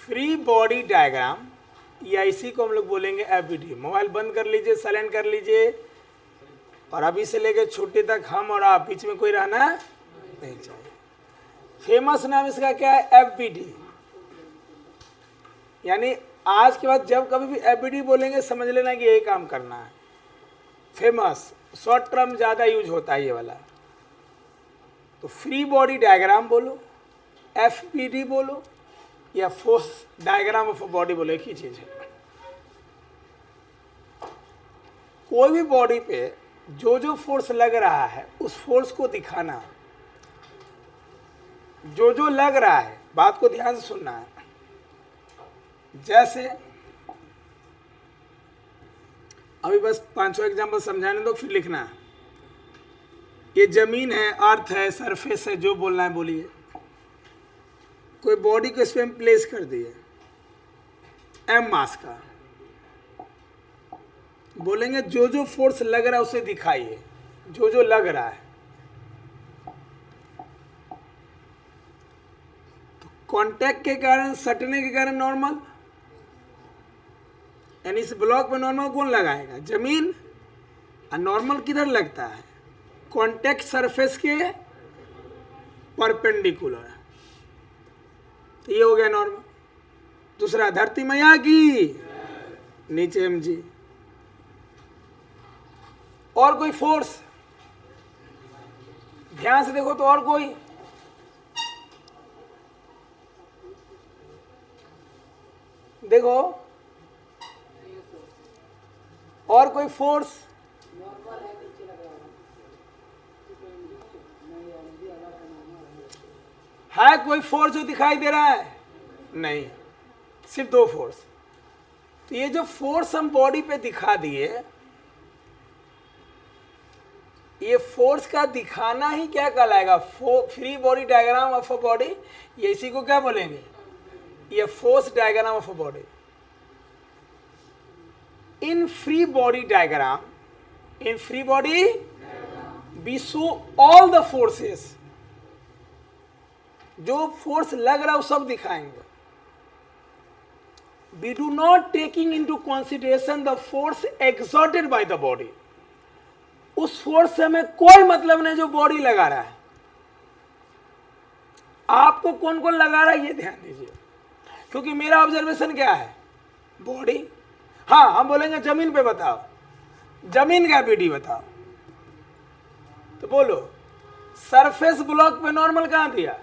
Free body diagram या इसी को हम लोग बोलेंगे एफबीडी। मोबाइल बंद कर लीजिए, साइलेंट कर लीजिए, और अभी से लेकर छुट्टी तक हम और आप बीच में कोई रहना नहीं चाहिए। फेमस नाम इसका क्या है? एफबीडी। यानी आज के बाद जब कभी भी एफबीडी बोलेंगे समझ लेना कि यही काम करना है। फेमस शॉर्ट टर्म ज़्यादा यूज होता है ये वाला। तो फ्री बॉडी डायग्राम बोलो, एफबीडी बोलो, या फोर्स डायग्राम ऑफ बॉडी बोलो, एक ही चीज है। कोई भी बॉडी पे जो जो फोर्स लग रहा है उस फोर्स को दिखाना, जो जो लग रहा है, बात को ध्यान से सुनना है। जैसे अभी बस 5 एग्जाम्पल समझाने दो, फिर लिखना है। ये जमीन है, अर्थ है, सरफेस है, जो बोलना है बोलिए। कोई बॉडी को इस पे प्लेस कर दिए एम मास का, बोलेंगे जो जो फोर्स लग रहा है उसे दिखाइए, जो जो लग रहा है। तो कांटेक्ट के कारण, सटने के कारण नॉर्मल, यानी इस ब्लॉक में नॉर्मल कौन लगाएगा? जमीन। और नॉर्मल किधर लगता है? कांटेक्ट सरफेस के परपेंडिकुलर। तो ये हो गया नॉर्मल। दूसरा, धरती मैया की नीचे एम जी। और कोई फोर्स ध्यान से देखो तो, और कोई देखो, और कोई फोर्स है? कोई फोर्स जो दिखाई दे रहा है? नहीं, सिर्फ 2 फोर्स। तो ये जो फोर्स हम बॉडी पे दिखा दिए, ये फोर्स का दिखाना ही क्या कहलाएगा? Free body diagram of a body. ये इसी को क्या बोलेंगे? ये force diagram of a body. In free body diagram, in free body we show all the forces. जो फोर्स लग रहा है वो सब दिखाएंगे। We do not taking into consideration the force exerted by the body. उस फोर्स से हमें कोई मतलब नहीं जो बॉडी लगा रहा है। आपको कौन कौन लगा रहा है ये ध्यान दीजिए, क्योंकि मेरा ऑब्जर्वेशन क्या है? बॉडी। हाँ, हम बोलेंगे जमीन पे बताओ, जमीन का एफबीडी बताओ, तो बोलो सरफेस ब्लॉक पे नॉर्मल कहां दिया?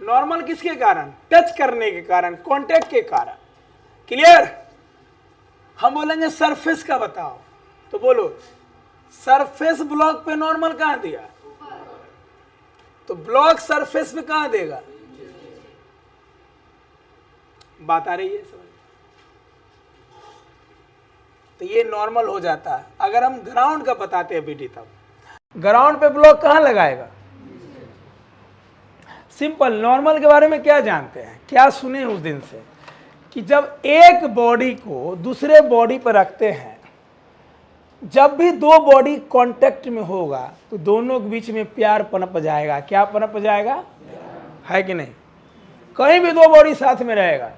नॉर्मल किसके कारण? टच करने के कारण, कांटेक्ट के कारण। क्लियर? हम बोलेंगे सरफेस का बताओ, तो बोलो सरफेस ब्लॉक पे नॉर्मल कहां दिया? तो ब्लॉक सरफेस पे कहां देगा? बात आ रही है समझ? तो ये नॉर्मल हो जाता है। अगर हम ग्राउंड का बताते हैं बीडी, तब ग्राउंड पे ब्लॉक कहां लगाएगा? सिंपल। नॉर्मल के बारे में क्या जानते हैं, क्या सुने उस दिन से, कि जब एक बॉडी को दूसरे बॉडी पर रखते हैं, जब भी 2 बॉडी कांटेक्ट में होगा तो दोनों के बीच में प्यार पनप जाएगा। क्या पनप जाएगा? है कि नहीं? कहीं भी 2 बॉडी साथ में रहेगा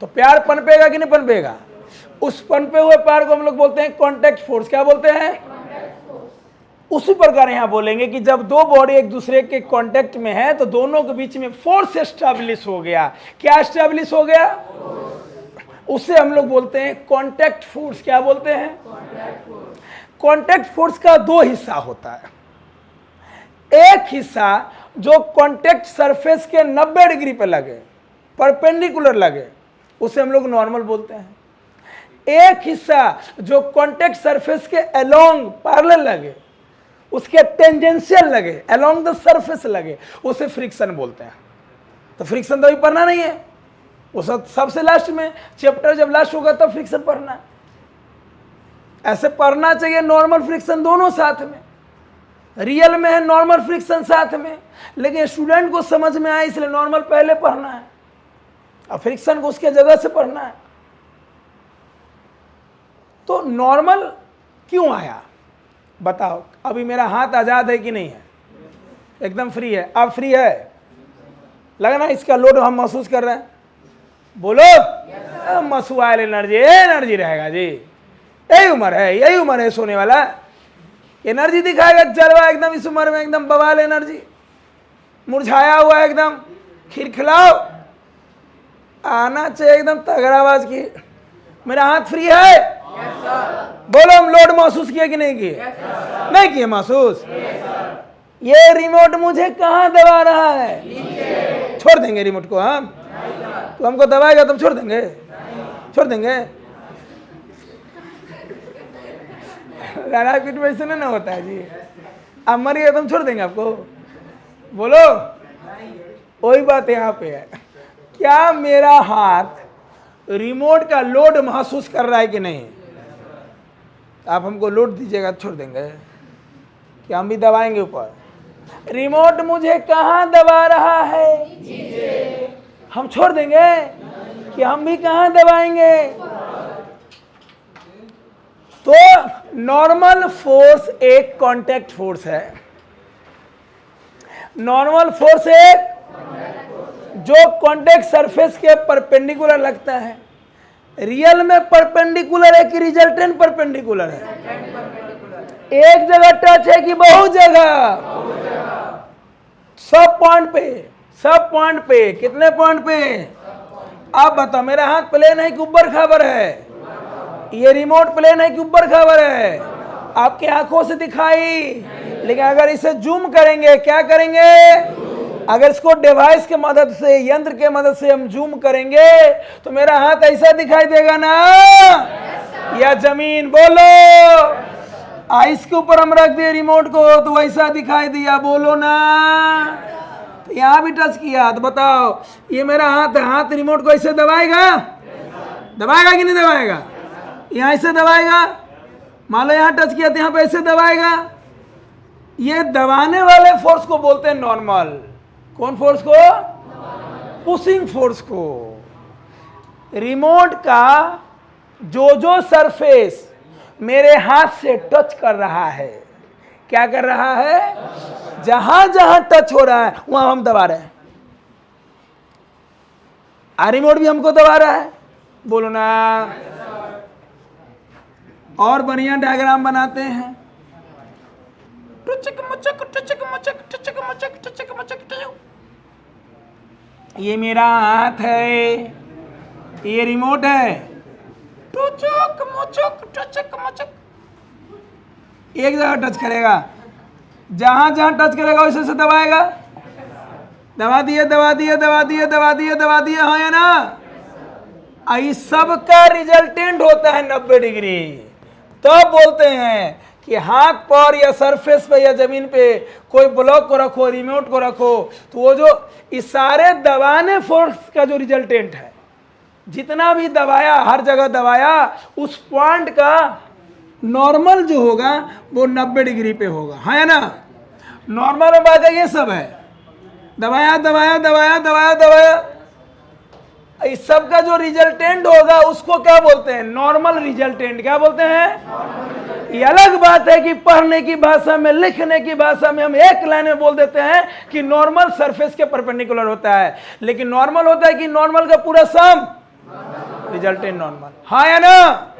तो प्यार पनपेगा कि नहीं पनपेगा? उस पनपे हुए प्यार को हम लोग बोलते हैं कांटेक्ट फोर्स। क्या बोलते हैं? उसी प्रकार यहां बोलेंगे कि जब 2 बॉडी एक दूसरे के कांटेक्ट में है तो दोनों के बीच में फोर्स एस्टैब्लिश हो गया। क्या एस्टैब्लिश हो गया? उसे हम लोग बोलते हैं कांटेक्ट फोर्स। क्या बोलते हैं? कांटेक्ट फोर्स का 2 हिस्सा होता है। एक हिस्सा जो कांटेक्ट सरफेस के 90 डिग्री पे लगे, परपेंडिकुलर लगे, उसे हम लोग नॉर्मल बोलते हैं। एक हिस्सा जो कांटेक्ट सरफेस के अलोंग पैरेलल लगे, उसके टेंजेंशियल लगे, अलोंग द सरफेस लगे, उसे फ्रिक्शन बोलते हैं। तो फ्रिक्शन तो अभी पढ़ना नहीं है, वो सबसे लास्ट में, चैप्टर जब लास्ट होगा तब फ्रिक्शन पढ़ना है। ऐसे पढ़ना चाहिए नॉर्मल फ्रिक्शन दोनों साथ में। रियल में है नॉर्मल फ्रिक्शन साथ में, लेकिन स्टूडेंट को समझ में आए इसलिए नॉर्मल पहले पढ़ना है और फ्रिक्शन को उसके जगह से पढ़ना है। तो नॉर्मल क्यों आया बताओ? अभी मेरा हाथ आजाद है कि नहीं है? एकदम फ्री है। अब फ्री है? लगा ना इसका लोड हम महसूस कर रहे हैं? बोलो मसुआल एनर्जी रहेगा जी। यही उम्र है सोने वाला। एनर्जी दिखाएगा जलवा एकदम इस उम्र में, एकदम बवाल एनर्जी, मुरझाया हुआ एकदम, खिलखिलाओ आना चाहिए एकदम तगड़ा आवाज की। मेरा हाथ फ्री है? बोलो हम लोड महसूस किए कि नहीं किए? नहीं किए महसूस? ये रिमोट मुझे कहाँ दबा रहा है? छोड़ देंगे रिमोट को हम? तो हमको दबाएगा तब छोड़ देंगे? छोड़ देंगे? लड़ाई पीट वैसे नहीं ना होता है जी। आप मर गए तुम छोड़ देंगे आपको? बोलो वही बात यहाँ पे है। क्या मेरा हाथ रिमोट का लोड महसूस कर रहा है कि नहीं? आप हमको लोड दीजिएगा छोड़ देंगे कि हम भी दबाएंगे ऊपर? रिमोट मुझे कहाँ दबा रहा है? हम छोड़ देंगे कि हम भी कहाँ दबाएंगे? तो नॉर्मल फोर्स एक कांटेक्ट फोर्स है। नॉर्मल फोर्स एक जो कांटेक्ट सरफेस के परपेंडिकुलर लगता है। रियल में परपेंडिकुलर है कि रिजल्टेंट परपेंडिकुलर है? एक जगह टच है कि बहुत जगह? सब पॉइंट पे कितने पॉइंट पे? आप बताओ मेरा हाथ प्लेन है कि ऊपर खबर है? ये रिमोट प्लेन है कि ऊपर खबर है? आपके आंखों से दिखाई, लेकिन अगर इसे जूम करेंगे, क्या करेंगे? अगर इसको डिवाइस के मदद से, यंत्र के मदद से हम जूम करेंगे तो मेरा हाथ ऐसा दिखाई देगा ना? या जमीन? बोलो आइस के ऊपर हम रख दिए रिमोट को तो वैसा दिखाई दिया? बोलो ना। तो यहाँ भी टच किया तो बताओ ये मेरा हाथ रिमोट को ऐसे दबाएगा? दबाएगा कि नहीं दबाएगा? यहाँ ऐसे दबाएगा? मान लो यहाँ टच किया तो यहाँ पे ऐसे दबाएगा। ये दबाने वाले फोर्स को बोलते हैं नॉर्मल। कौन फोर्स को? पुशिंग फोर्स को। रिमोट का जो सरफेस मेरे हाथ से टच कर रहा है, क्या कर रहा है? जहां जहां टच हो रहा है वहां हम दबा रहे हैं। रिमोट भी हमको दबा रहा है। बोलो ना। और बढ़िया डायग्राम बनाते हैं। ये मेरा हाथ है, ये रिमोट है। एक जगह टच करेगा, जहां जहां टच करेगा वैसे से दबाएगा। दबा दिए हाँ या ना? इस सब का रिजल्टेंट होता है 90 डिग्री। तो बोलते हैं कि हाथ पर या सरफेस पे या जमीन पे कोई ब्लॉक को रखो, रिमोट को रखो, तो वो जो इस सारे दबाने फोर्स का जो रिजल्टेंट है, जितना भी दबाया, हर जगह दबाया, उस पॉइंट का नॉर्मल जो होगा वो 90 डिग्री पे होगा। हाँ या ना? नॉर्मल में बात ये सब है। दबाया, इस सब का जो रिजल्टेंट होगा उसको क्या बोलते हैं? Normal resultant. क्या बोलते हैं? ये अलग बात है कि पढ़ने की भाषा में, लिखने की भाषा में हम एक लाइन में बोल देते हैं कि नॉर्मल सरफेस के परपेंडिकुलर होता है, लेकिन नॉर्मल होता है कि नॉर्मल का पूरा सम रिजल्टेंट नॉर्मल। हाँ या ना?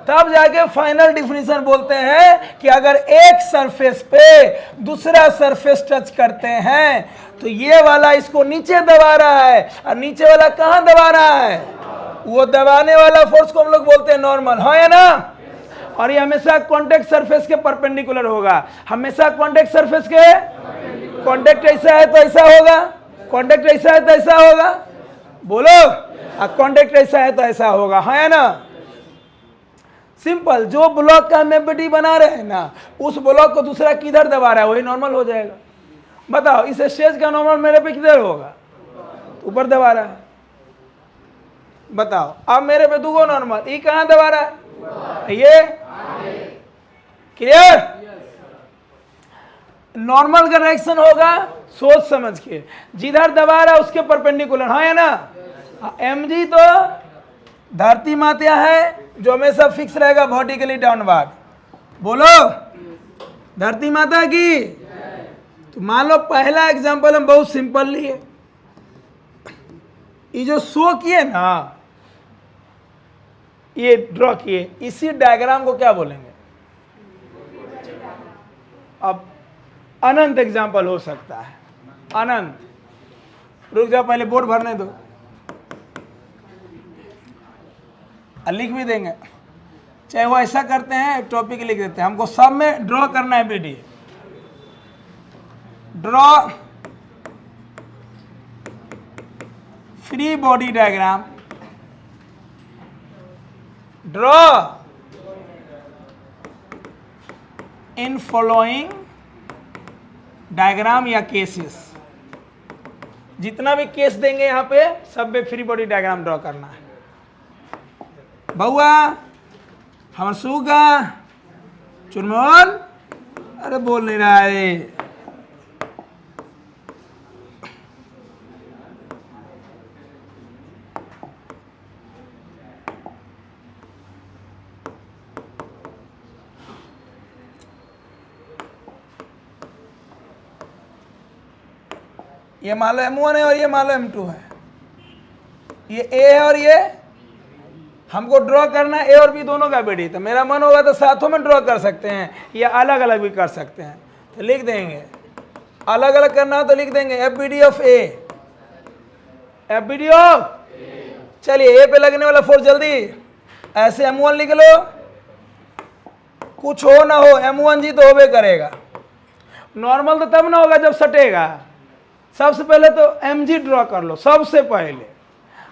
तब जाके फाइनल डिफिनीशन बोलते हैं कि अगर एक सरफेस पे दूसरा सरफेस टच करते हैं तो ये वाला इसको नीचे दबा रहा है और नीचे वाला कहाँ दबा रहा है? वो दबाने वाला फोर्स को हम लोग बोलते हैं नॉर्मल। हाँ या ना? और ये हमेशा कांटेक्ट सरफेस के परपेंडिकुलर होगा। हमेशा कांटेक्ट सरफेस के, कांटेक्ट ऐसा है तो ऐसा होगा, कांटेक्ट ऐसा है तो ऐसा होगा। बोलो कांटेक्ट ऐसा है तो ऐसा होगा। हाँ या ना? सिंपल। जो ब्लॉक का हम एम्पिटी बना रहे हैं ना, उस ब्लॉक को दूसरा किधर दबा रहा है वही नॉर्मल हो जाएगा। बताओ इस स्टेज का नॉर्मल मेरे पे किधर होगा? ऊपर दबा रहा है। बताओ अब मेरे पे दूगो नॉर्मल, ये कहाँ दबा रहा है? ये क्लियर? नॉर्मल का रिएक्शन होगा सोच समझ के, जिधर दबा रहा है उसके परपेंडिकुलर। हाँ या ना? mg तो धरती मात्रा है जो हमेशा फिक्स रहेगा वर्टिकली डाउनवर्ड। बोलो धरती माता की। तो मान लो पहला एग्जांपल हम बहुत सिंपल लिए, ये जो शो किए ना, ये ड्रॉ किए, इसी डायग्राम को क्या बोलेंगे? अब अनंत एग्जाम्पल हो सकता है, अनंत। रुक जाओ, पहले बोर्ड भरने दो, लिख भी देंगे। चाहे वो ऐसा करते हैं, टॉपिक लिख देते हैं, हमको सब में ड्रॉ करना है बेटी। Draw free body diagram, draw in following diagram या केसेस। जितना भी केस देंगे यहां पे, सब में फ्री बॉडी डायग्राम ड्रॉ करना है। बउआ, हमर सुगा, चुनमोल, अरे बोल नहीं रहा है। ये मान लो M1 है और ये मान लो M2 है, ये A है और ये, हमको ड्रॉ करना है A और B दोनों का बेटी। तो मेरा मन होगा तो साथों में ड्रॉ कर सकते हैं या अलग अलग भी कर सकते हैं। तो लिख देंगे, अलग अलग करना हो तो लिख देंगे FBD of A, FBD of, चलिए A पे लगने वाला फोर्स जल्दी, ऐसे M1 लिख लो, कुछ हो ना हो M1 जी तो होबे करेगा। नॉर्मल तो तब ना होगा जब सटेगा। सबसे पहले तो mg ड्रॉ कर लो, सबसे पहले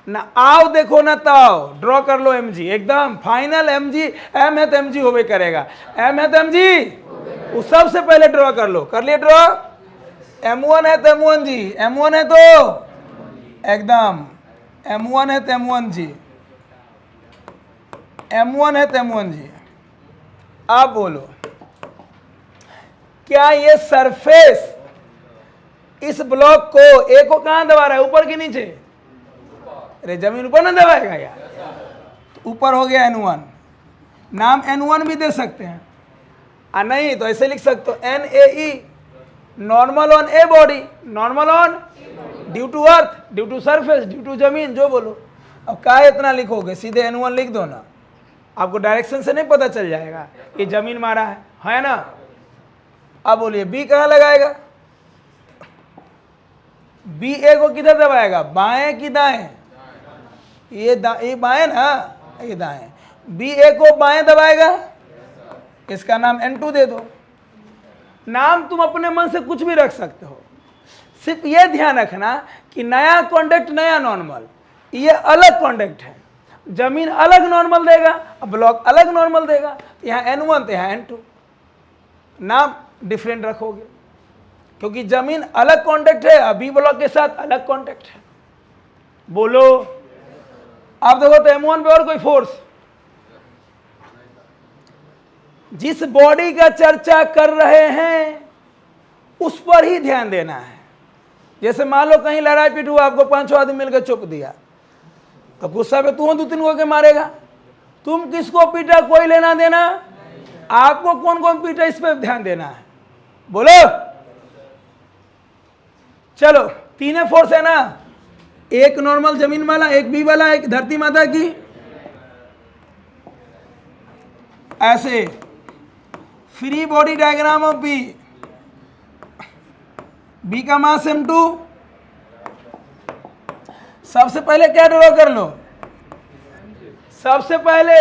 ना आओ देखो ना ताओ, ड्रॉ कर लो mg एकदम फाइनल। mg m है तो mg होबे करेगा, m है तो mg, वो सबसे पहले ड्रॉ कर लो। कर लिए ड्रॉ, m1 है तो m1 जी, m1 है तो एकदम, m1 है तो m1 जी, m1 है तो m1 जी। आप बोलो, क्या ये सरफेस इस ब्लॉक को ए को कहां दबा रहा है, ऊपर के नीचे? अरे जमीन ऊपर ना दबाएगा यार, तो ऊपर हो गया N1। नाम N1 भी दे सकते हैं, नहीं तो ऐसे लिख सकते हो NAE, normal on a body, normal on due to earth, due to surface, due to जमीन, जो बोलो। अब क्या इतना लिखोगे, सीधे N1 लिख दो ना, आपको डायरेक्शन से नहीं पता चल जाएगा ये जमीन मारा है ना। अब बोलिए B कहाँ लगाएगा? बी ए को किधर दबाएगा, बाएं कि दाएं? ये बाएं ना, ये दाएं। बी ए को बाएं दबाएगा, इसका नाम N2 दे दो। नाम तुम अपने मन से कुछ भी रख सकते हो, सिर्फ ये ध्यान रखना कि नया कॉन्टेक्ट नया नॉर्मल, ये अलग कॉन्टेक्ट है, जमीन अलग नॉर्मल देगा, ब्लॉक अलग नॉर्मल देगा। यहाँ N1 तो यहाँ N2, नाम डिफरेंट रखोगे क्योंकि जमीन अलग कांटेक्ट है, अभी ब्लॉक के साथ अलग कांटेक्ट है। बोलो, आप देखो तो M1 पे और कोई फोर्स, जिस बॉडी का चर्चा कर रहे हैं उस पर ही ध्यान देना है। जैसे मान लो कहीं लड़ाई पीट हुआ, आपको 5 आदमी मिलकर चुप दिया, तो गुस्सा पे तू 2-3 को के मारेगा, तुम किसको पीटा कोई लेना देना, आपको कौन कौन पीटा इस पर ध्यान देना है। बोलो, चलो तीनों फोर्स है ना, एक नॉर्मल जमीन वाला, एक बी वाला, एक धरती माता की। ऐसे free body diagram of B, B का मास M2। सबसे पहले क्या ड्रॉ कर लो, सबसे पहले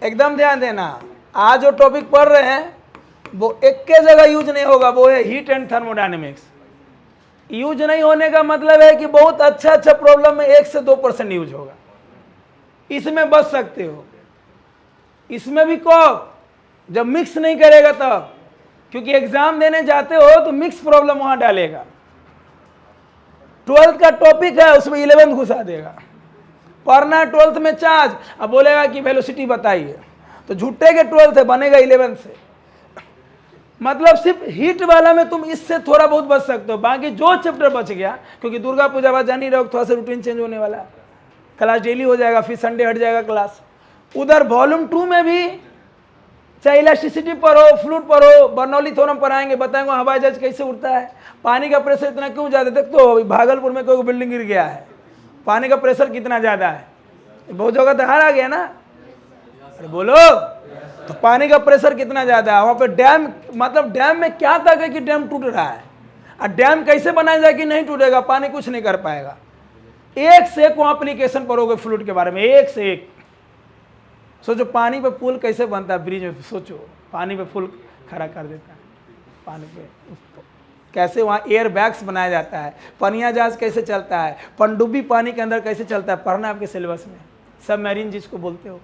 एकदम ध्यान देना, आज जो टॉपिक पढ़ रहे हैं वो एक के जगह यूज नहीं होगा, वो है हीट एंड थर्मोडायनेमिक्स। यूज नहीं होने का मतलब है कि बहुत अच्छा अच्छा प्रॉब्लम में 1 से 2% यूज होगा, इसमें बच सकते हो। इसमें भी कब, जब मिक्स नहीं करेगा तब, क्योंकि एग्जाम देने जाते हो तो मिक्स प्रॉब्लम वहां डालेगा। 12th का टॉपिक है, उसमें 11th घुसा देगा। पढ़ना है 12th में चार्ज, अब बोलेगा कि वेलोसिटी बताइए, तो झूठे के 12th है, बनेगा 11th से। मतलब सिर्फ हीट वाला में तुम इससे थोड़ा बहुत बच सकते हो, बाकी जो चैप्टर बच गया, क्योंकि दुर्गा पूजा बाद जान ही रहो, थोड़ा सा रूटीन चेंज होने वाला है, क्लास डेली हो जाएगा, फिर संडे हट जाएगा क्लास। उधर वॉल्यूम 2 में भी चाहे इलेक्ट्रिसिटी पर हो, फ्लूइड पर हो, बर्नौली थ्योरम पर आएंगे, बताएंगे हवाई जहाज कैसे उड़ता है, पानी का प्रेशर इतना क्यों ज़्यादा। देख तो भागलपुर में कोई बिल्डिंग गिर गया है, पानी का प्रेशर कितना ज़्यादा है, बहुत जगह तो हार आ गया ना, अरे बोलो, तो पानी का प्रेशर कितना ज़्यादा है वहाँ पे। डैम मतलब डैम में क्या तक है कि डैम टूट रहा है, और डैम कैसे बनाया जाए कि नहीं टूटेगा, पानी कुछ नहीं कर पाएगा। एक से एक वहाँ एप्लीकेशन पढ़ोगे फ्लूइड के बारे में, एक से एक। सोचो पानी पे पुल कैसे बनता है, ब्रिज में, सोचो पानी पे पुल खड़ा कर देता है, पानी पे कैसे वहाँ एयर बैग्स बनाया जाता है, पनिया जहाज कैसे चलता है, पनडुब्बी पानी के अंदर कैसे चलता है, पढ़ना आपके सिलेबस में, सबमरीन जिसको बोलते हो।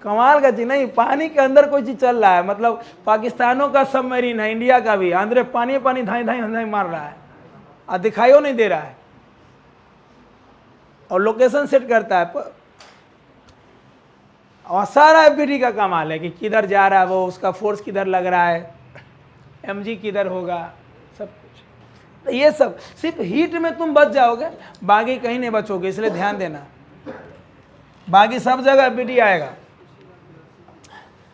कमाल का चीज नहीं, पानी के अंदर कोई चीज चल रहा है, मतलब पाकिस्तानों का सबमरीन है, इंडिया का भी, अंदर पानी पानी धाई धाई धाई मार रहा है और दिखाई नहीं दे रहा है, और लोकेशन सेट करता है। और सारा एफबीडी का कमाल है कि किधर जा रहा है वो, उसका फोर्स किधर लग रहा है, एमजी किधर होगा, सब कुछ। तो ये सब सिर्फ हीट में तुम बच जाओगे, बाकी कहीं नहीं बचोगे, इसलिए ध्यान देना, बाकी सब जगह एफबीडी आएगा।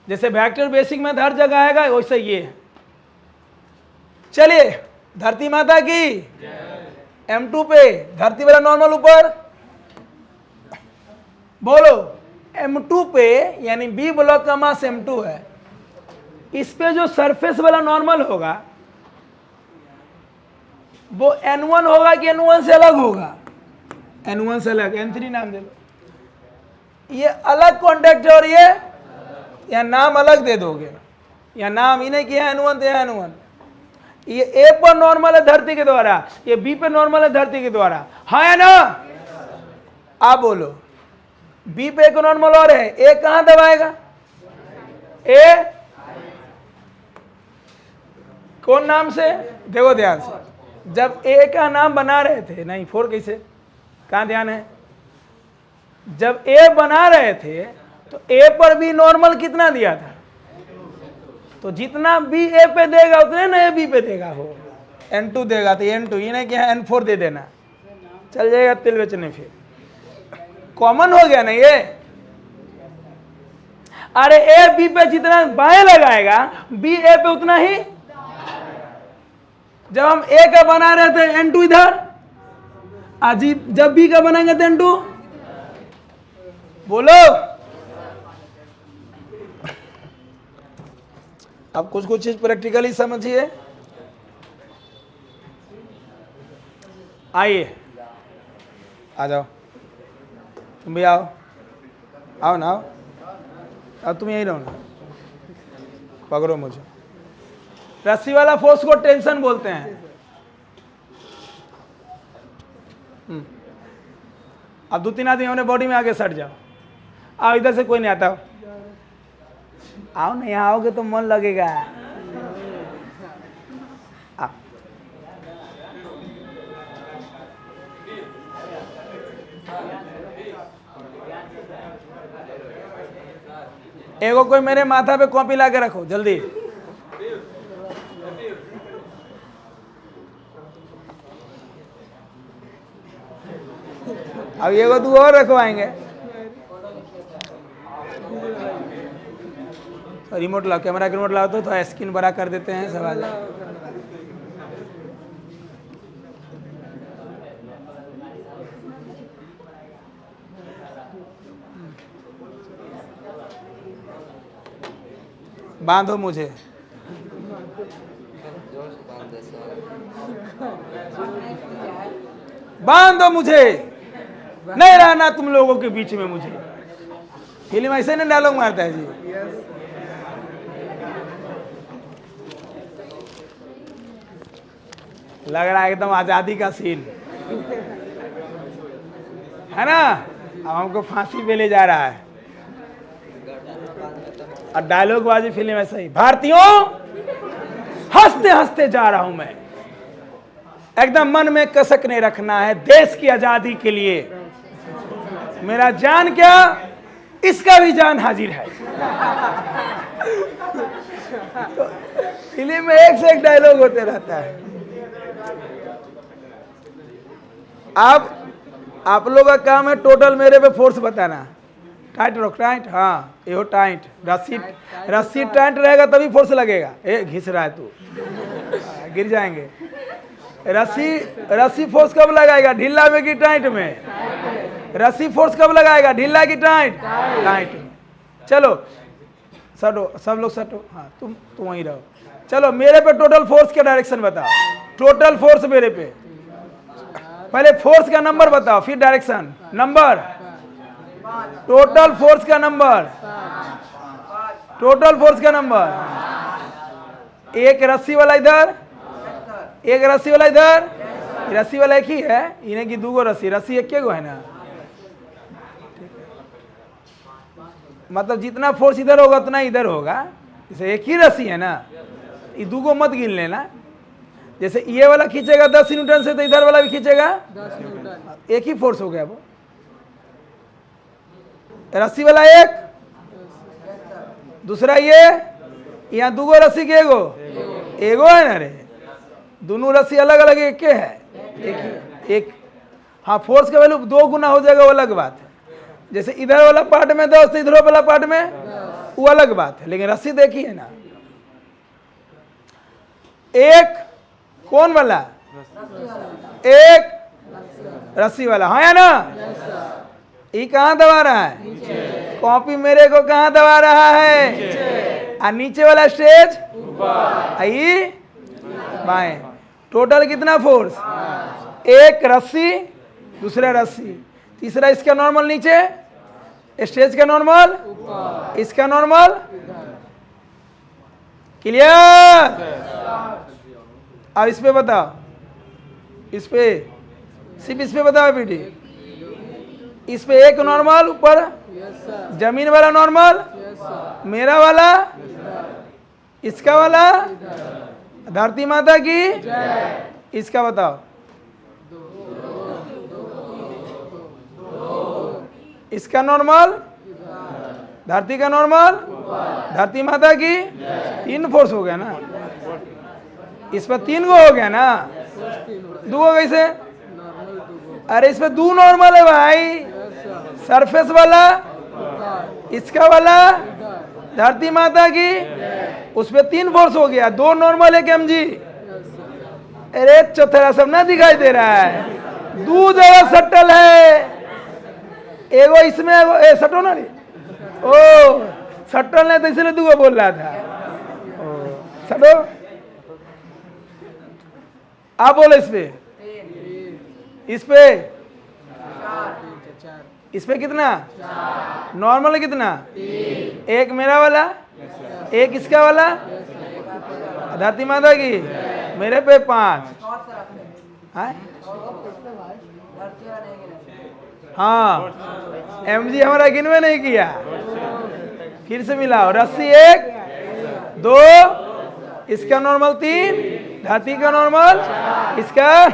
जैसे वेक्टर बेसिक में हर जगह आएगा, वैसे ये। चलिए, धरती माता की M2 पे धरती वाला नॉर्मल ऊपर बोलो, M2 पे यानी बी ब्लॉक का मास M2 है, इस पे जो सरफेस वाला नॉर्मल होगा वो N1 होगा कि N1 से अलग होगा, N1 से अलग, N3 नाम दे लो, ये अलग कॉन्टेक्ट है, और ये या नाम अलग दे दोगे, या नाम ही नहीं किया N1 तो N1। ये ए पर नॉर्मल है धरती के द्वारा, ये बी पे नॉर्मल है धरती के द्वारा, हाँ या ना, आप बोलो। बी पे एक नॉर्मल और है, ए कहां दबाएगा, ए कौन नाम से, देखो ध्यान से, जब ए का नाम बना रहे थे, नहीं 4 कैसे, कहां ध्यान है, जब ए बना रहे थे तो ए पर भी नॉर्मल कितना दिया था, तो जितना बी ए पे देगा उतने ना ए बी पे देगा, हो N2 देगा तो N2, ये नहीं कि N4 दे देना, चल जाएगा तिल बेचने, फिर कॉमन हो गया ना ये। अरे ए बी पे जितना बाएं लगाएगा, बी ए पे उतना ही। जब हम ए का बना रहे थे N2 इधर, अजीब, जब बी का बनाएंगे तो N2, बोलो। अब कुछ कुछ चीज प्रैक्टिकली समझिए। आइए, आ जाओ, तुम भी आओ, आओ ना, आओ, अब तुम यहीं रहो ना, पकड़ो मुझे। रस्सी वाला फोर्स को टेंशन बोलते हैं। अब 2-3 आदमी अपने बॉडी में आगे सट जाओ, आओ, इधर से कोई नहीं आता, आओ नहीं, आओगे तो मन लगेगा। आओ, एगो कोई मेरे माथा पे कॉपी ला के रखो जल्दी। अब एगो 2 और रखवाएंगे। रिमोट लाओ, कैमरा का रिमोट लाओ तो थोड़ा स्क्रीन बड़ा कर देते हैं सब। आ जाए, बांधो मुझे, बांधो मुझे, नहीं रहना तुम लोगों के बीच में मुझे। फिल्म ऐसे नहीं डायलॉग मारता है जी। लग रहा है एकदम आजादी का सीन है ना, अब हमको फांसी पे ले जा रहा है, और डायलॉग बाजी फिल्म ऐसा ही। भारतीयों, हंसते हंसते जा रहा हूं मैं, एकदम मन में कसक नहीं रखना है, देश की आजादी के लिए मेरा जान क्या, इसका भी जान हाजिर है। तो फिल्म में एक से एक डायलॉग होते रहता है। आप लोगों का काम है टोटल मेरे पे फोर्स बताना, टाइट रखो, टाइट, हाँ ये हो टाइट, रस्सी टाइट रहेगा तभी फोर्स लगेगा। ए घिस रहा है तू, गिर जाएंगे। रस्सी फोर्स कब लगाएगा, ढीला में कि टाइट में? रस्सी फोर्स कब लगाएगा, ढीला की टाइट? टाइट में। चलो सटो, सब लोग सटो, हाँ तुम वहीं रहो। चलो मेरे पे टोटल फोर्स का डायरेक्शन बताओ, टोटल फोर्स मेरे पे। पहले फोर्स का नंबर बताओ, फिर डायरेक्शन। नंबर, टोटल फोर्स का नंबर, टोटल फोर्स का नंबर। एक रस्सी वाला इधर, एक रस्सी वाला इधर, रस्सी वाला एक ही है, इन्हें की दूगो रस्सी, रस्सी एक गो है ना। मतलब जितना फोर्स इधर होगा उतना इधर होगा, जैसे एक ही रस्सी है ना, ये दूगो मत गिन लेना। जैसे ये वाला खींचेगा 10 न्यूटन से तो इधर वाला भी खींचेगा 10 न्यूटन, एक ही फोर्स हो गया वो। रस्सी वाला एक, दूसरा ये, यहाँ दूगो रस्सी के एगो है ना रे, दोनों रस्सी अलग अलग एक के है, एक। हाँ फोर्स का वैल्यू 2 गुना हो जाएगा, वो अलग बात है। जैसे इधर वाला पार्ट में 10 तो इधर वाला पार्ट में वो अलग बात है, लेकिन रस्सी देखी है ना। एक कौन वाला, एक रस्सी वाला, हाँ या ना। ये कहाँ दबा रहा है, कॉपी मेरे को कहाँ दबा रहा है, और नीचे वाला स्टेज आई बाएं। टोटल कितना फोर्स, एक रस्सी, दूसरा रस्सी, तीसरा इसका नॉर्मल नीचे, स्टेज का नॉर्मल, इसका नॉर्मल। क्लियर? अब इस पे बताओ, इस पे, सिर्फ इस पे बताओ बेटी। इस पे एक नॉर्मल ऊपर, जमीन वाला नॉर्मल, मेरा वाला, इसका वाला, धरती माता की, इसका बताओ, इसका नॉर्मल, धरती का नॉर्मल, धरती माता की, 3 फोर्स हो गया ना। इस पर 3 गो हो गया ना, 2 गो कैसे? अरे इस पे 2 नॉर्मल है भाई, सरफेस वाला, इसका वाला, धरती माता की, उस पे 3 फोर्स हो गया, 2 नॉर्मल है एम जी। अरे चौथा सब ना दिखाई दे रहा है, 2 जगह सटल है, एगो इसमें, एगो सटो ना रे, ओ सटल नहीं तो इसलिए 2 बोल रहा था। सटो, आप बोलो इस पे इस पे कितना नॉर्मल, कितना, एक मेरा वाला, एक इसका वाला, धरती माता की, मेरे पे 5। हाँ एम जी हमारा गिनवे नहीं किया, फिर से मिलाओ। रस्सी 1, 2, इसका नॉर्मल 3, धरती का नॉर्मल, इसका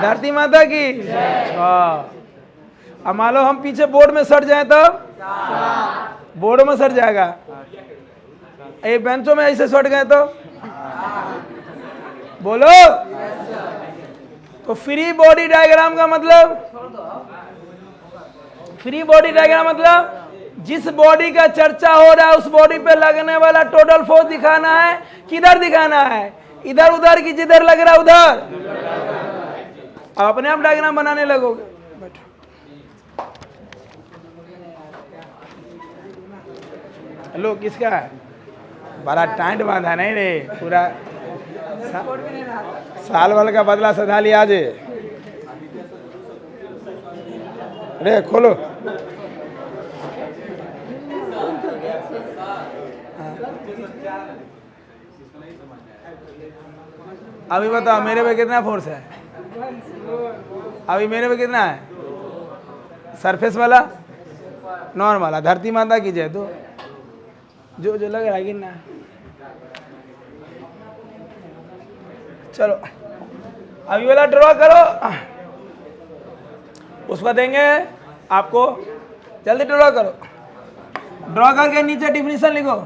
धरती माता की 6। अब मान लो हम पीछे बोर्ड में सट जाए तो बोर्ड में सट जाएगा, ये बेंचों में ऐसे सट गए तो बोलो। तो फ्री बॉडी डायग्राम का मतलब, फ्री बॉडी डायग्राम मतलब जिस बॉडी का चर्चा हो रहा है उस बॉडी पे लगने वाला टोटल फोर्स दिखाना है, किधर दिखाना है, इधर उधर की, जिधर लग रहा है उधर। अब अपने आप डायग्राम बनाने लगोगे। बैठो, हेलो किसका है, बड़ा टाइट बांधा नहीं रे, पूरा साल वाल का बदला सधा लिया आज रे। खोलो, अभी बताओ मेरे पे कितना फोर्स है, अभी मेरे पे कितना है, सरफेस वाला, नॉर्मल, धरती माता की जय, तो जो जो लग रहा है गिनना। चलो अभी वाला ड्रॉ करो, उसको देंगे आपको, जल्दी ड्रॉ करो। ड्रॉ करके नीचे डिफिनीशन लिखो।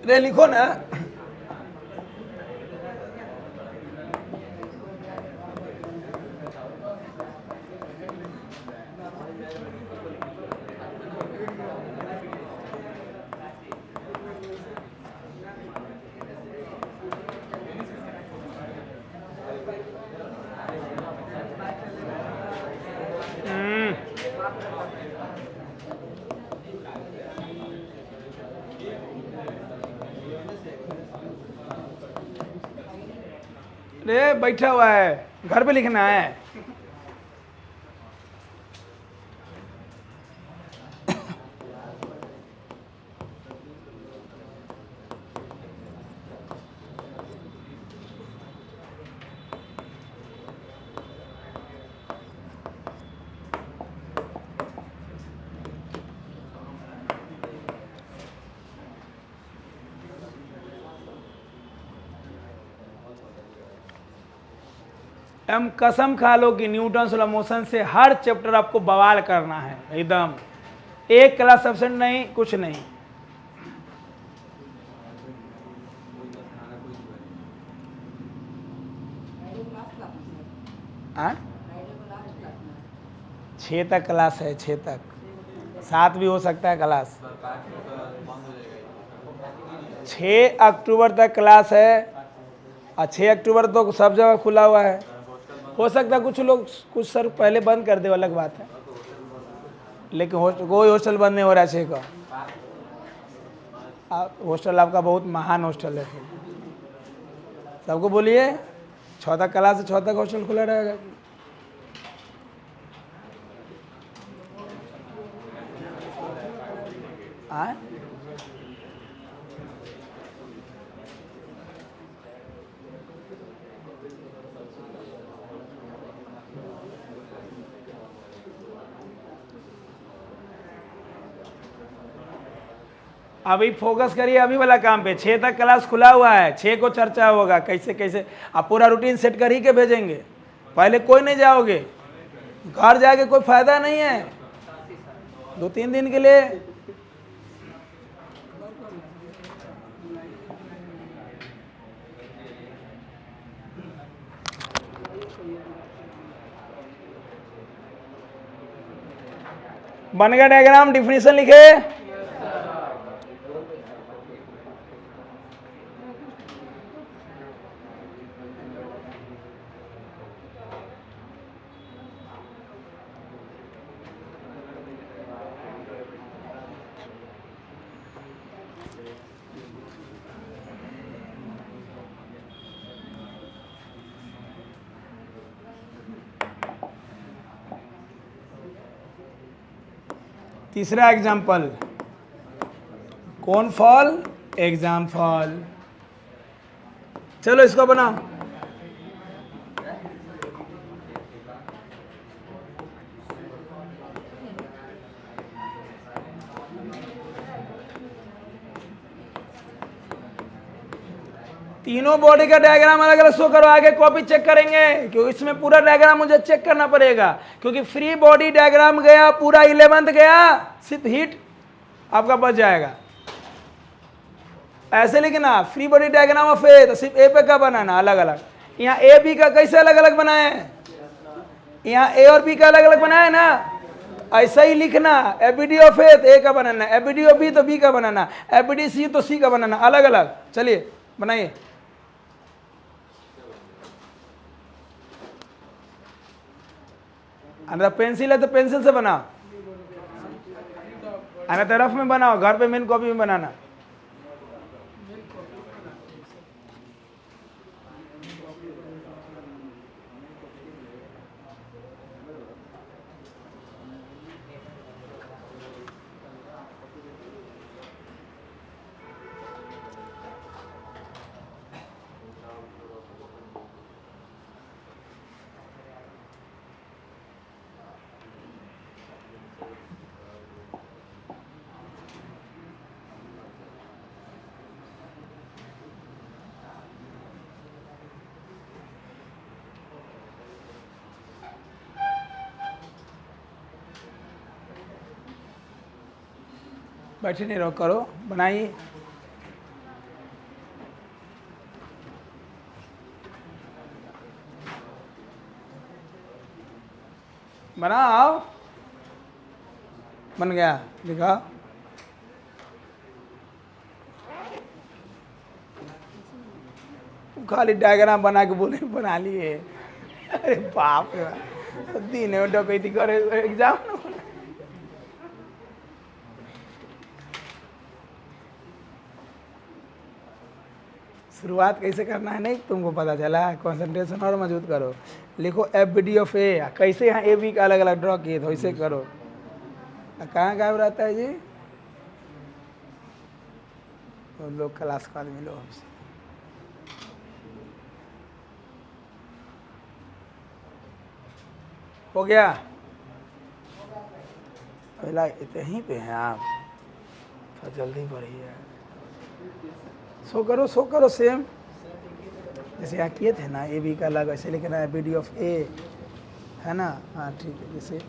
रे लिखो ना। रे बैठा हुआ है, घर पे लिखना है। हम कसम खा लो कि न्यूटन लॉ मोशन से हर चैप्टर आपको बवाल करना है एकदम, एक क्लास एब्सेंट नहीं, कुछ नहीं। हाँ 6 तक क्लास है, 6 तक, 7 भी हो सकता है क्लास। 6 अक्टूबर तक क्लास है और 6 अक्टूबर तो सब जगह खुला हुआ है। हो सकता है कुछ लोग कुछ सर पहले बंद कर दे, अलग बात है, लेकिन कोई हॉस्टल बंद नहीं हो रहा है 6 का। हॉस्टल आपका बहुत महान हॉस्टल है। सबको बोलिए 6 तक क्लास है, 6 तक हॉस्टल खुला रहेगा। हाँ अभी फोकस करिए अभी वाला काम पे। 6 तक क्लास खुला हुआ है, 6 को चर्चा होगा कैसे कैसे। आप पूरा रूटीन सेट कर ही के भेजेंगे, पहले कोई नहीं जाओगे, घर जाके कोई फायदा नहीं है 2-3 दिन के लिए। बन गया डायग्राम, डिफिनीशन लिखे। तीसरा एग्जाम्पल, कौन फॉल, एग्जाम फॉल। चलो इसको बनाओ। तीनों बॉडी का डायग्राम अलग अलग शो करो, आगे कॉपी चेक करेंगे क्योंकि इसमें पूरा डायग्राम मुझे चेक करना पड़ेगा, क्योंकि फ्री बॉडी डायग्राम गया पूरा 11th गया, सिर्फ हीट आपका बच जाएगा। ऐसे लिखना फ्री बॉडी डायग्राम ऑफ ए, तो सिर्फ ए पे का बनाना अलग अलग। यहाँ ए बी का कैसे अलग अलग बनाए हैं, यहाँ ए और बी का अलग अलग बनाया है ना, ऐसा ही लिखना। एबीडी ऑफ ए तो ए का बनाना, एबीडी ऑफ बी तो बी का बनाना, एबीडी सी तो सी का बनाना, अलग अलग। चलिए बनाइए। अगर पेंसिल है तो पेंसिल से बनाओ, अगर तो रफ में बनाओ, घर पे मेन कॉपी में बनाना। बैठे नहीं रहो, करो, बनाइए। बनाओ, बन गया, दिखाओ। खाली डायग्राम बना के बोले बना लिए। अरे बाप रे बाप, दिन में डकैती करे एग्जाम ना। शुरुआत कैसे करना है नहीं तुमको पता चला, कंसंट्रेशन और मजबूत करो। लिखो एफ बी डी ऑफ ए, कैसे यहाँ ए बी का अलग अलग ड्रॉ किए तो वैसे करो। कहाँ गायब रहता है जी, तो लोग क्लास का आदमी लो हमसे। हो गया, पहला यहीं पे हैं आप, तो जल्दी बढ़िए। सो करो सेम जैसे यहाँ किए थे ना, ए बी का अलग ऐसे लिखना है, बी डी ऑफ ए है ना। हाँ ठीक है, जैसे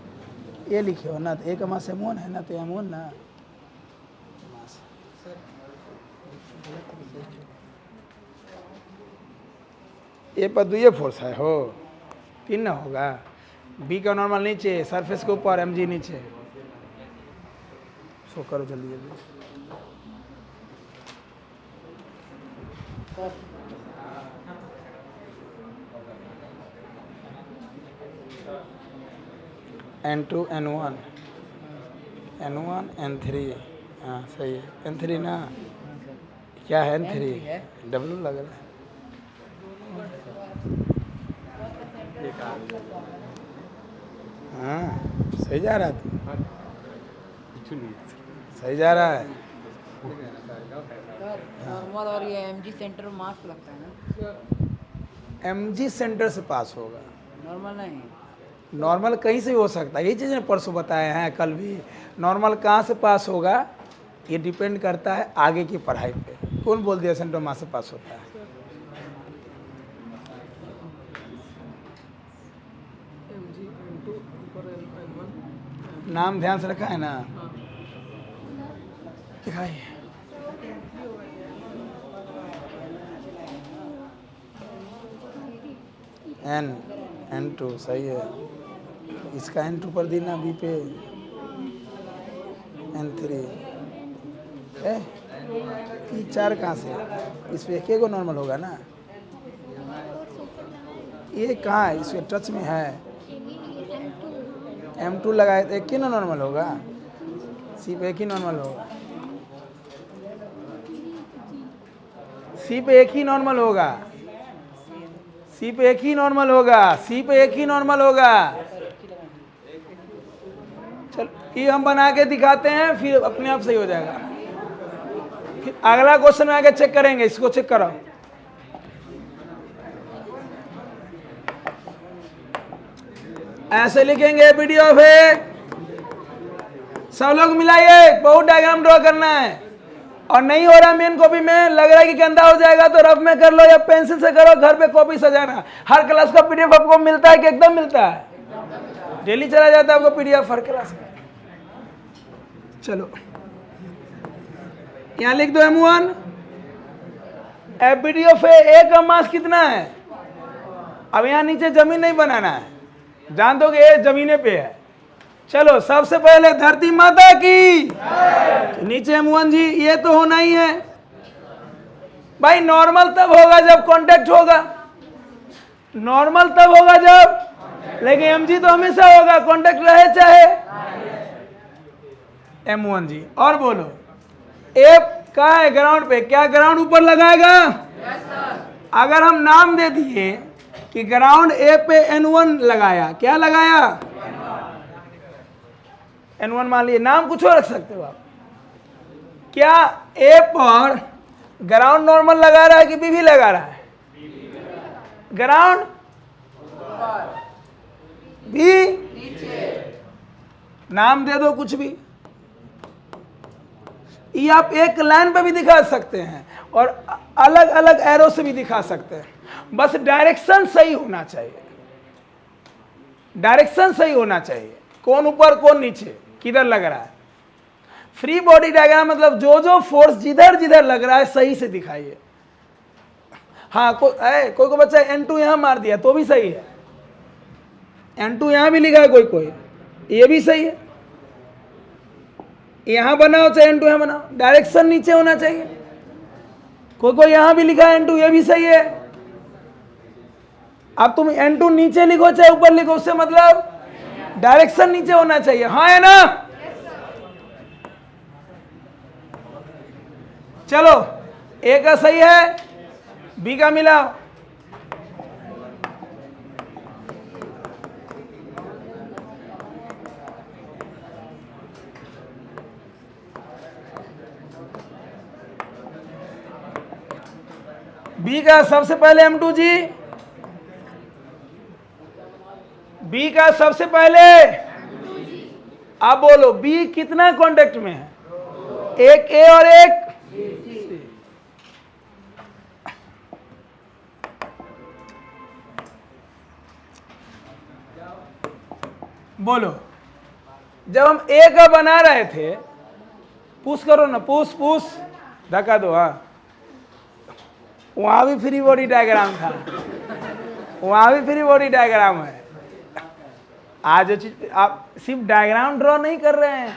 ए लिखे हो ना तो ए का मास एमोन है ना, तो एमोन ना ए पर दुए फोर्स है हो, 3 ना होगा। बी का नॉर्मल नीचे, सरफेस के ऊपर, एम जी नीचे। सो करो जल्दी जल्दी। N2 N1 N1 N3, हाँ सही है, N3 ना, क्या है N3, डब्लू लग रहा है। हाँ सही जा रहा है, सही जा रहा है। नॉर्मल और ये एमजी सेंटर मास्क लगता है ना, एमजी सेंटर से पास होगा, नॉर्मल नहीं। नॉर्मल कहीं से भी हो सकता है, ये चीज़ें परसों बताए हैं, कल भी। नॉर्मल कहाँ से पास होगा ये डिपेंड करता है आगे की पढ़ाई पे। कौन बोल दिया सेंटर मास से पास होता है? नाम ध्यान से रखा है ना, दिखाइए। N2 सही है, इसका N2 पर देना, बी पे N3 है। 4 कहाँ से, इस पे एक को नॉर्मल होगा ना, ये कहाँ है, इसके टच में है। M2 लगाए तो एक ही ना नॉर्मल होगा, सी पे एक ही नॉर्मल होगा, सी पे एक ही नॉर्मल होगा, सी पे एक ही नॉर्मल होगा, सी पे एक ही नॉर्मल होगा। चल ये हम बना के दिखाते हैं, फिर अपने आप सही हो जाएगा। फिर अगला क्वेश्चन में आके चेक करेंगे, इसको चेक करो। ऐसे लिखेंगे वीडियो पे, सब लोग मिलाइए, बहुत डायग्राम ड्रॉ करना है। और नहीं हो रहा मेन कॉपी में, लग रहा है कि गंदा हो जाएगा तो रफ में कर लो या पेंसिल से करो, घर पे कॉपी सजाना। हर क्लास का पीडीएफ आपको मिलता है कि एकदम मिलता है, डेली चला जाता है आपको पीडीएफ हर क्लास का। चलो यहाँ लिख दो M1, FBDF ए का मास कितना है। अब यहाँ नीचे जमीन नहीं बनाना है, जान दो कि ये जमीने पे है। चलो सबसे पहले धरती माता की, तो नीचे M1 जी, ये तो होना ही है भाई। नॉर्मल तब होगा जब कांटेक्ट होगा, नॉर्मल तब होगा जब, लेकिन mg तो हमेशा होगा, कांटेक्ट रहे चाहे। M1 जी, और बोलो ए कहाँ है, ग्राउंड पे, क्या ग्राउंड ऊपर लगाएगा? अगर हम नाम दे दिए कि ग्राउंड ए पे N1 लगाया, क्या लगाया? N1 मान लिए, नाम कुछ और रख सकते हो आप। क्या ए पर ग्राउंड नॉर्मल लगा रहा है कि बी लगा रहा है? ग्राउंड बी, नाम दे दो कुछ भी, ये आप एक लाइन पे भी दिखा सकते हैं और अलग अलग एरो से भी दिखा सकते हैं, बस डायरेक्शन सही होना चाहिए, डायरेक्शन सही होना चाहिए। कौन ऊपर कौन नीचे, किधर लग रहा है। फ्री बॉडी डायग्राम मतलब जो जो फोर्स जिधर जिधर लग रहा है सही से दिखाइए। हाँ कोई को बच्चा N2 यहां मार दिया तो भी सही है, N2 यहां भी लिखा है कोई कोई, ये भी सही है। यहां बनाओ चाहे N2 यहां बनाओ, डायरेक्शन नीचे होना चाहिए। कोई कोई यहां भी लिखा है N2, ये भी सही है। अब तुम N2 नीचे लिखो चाहे ऊपर लिखो, उससे मतलब डायरेक्शन नीचे होना चाहिए। हाँ है ना? चलो, ए का सही है, बी का मिलाओ। बी का सबसे पहले M2 जी, बी का सबसे पहले, आप बोलो बी कितना कांटेक्ट में है? एक ए और एक सी। बोलो, जब हम ए का बना रहे थे, पुश करो ना, पुश पुश, धक्का दो। हाँ, वहां भी फ्री बॉडी डायग्राम था, वहां भी फ्री बॉडी डायग्राम है। आज जो चीज आप सिर्फ डायग्राम ड्रॉ नहीं कर रहे हैं,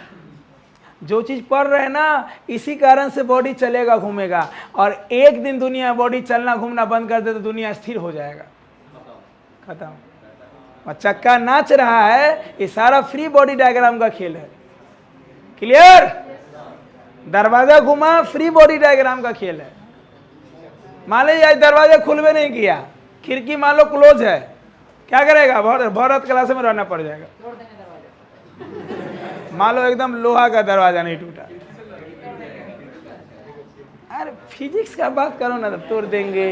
जो चीज पढ़ रहे हैं ना, इसी कारण से बॉडी चलेगा घूमेगा। और एक दिन दुनिया बॉडी चलना घूमना बंद कर दे तो दुनिया स्थिर हो जाएगा, खत्म। और चक्का नाच रहा है, ये सारा फ्री बॉडी डायग्राम का खेल है। क्लियर? दरवाजा घुमा, फ्री बॉडी डायग्राम का खेल है। मान लीजिए आज दरवाजा खुलवे नहीं किया, खिड़की मान लो क्लोज है, क्या करेगा? भारत क्लास में रहना पड़ जाएगा। मान लो एकदम लोहा का दरवाजा नहीं टूटा, अरे फिजिक्स का बात करो ना, तब तोड़ देंगे।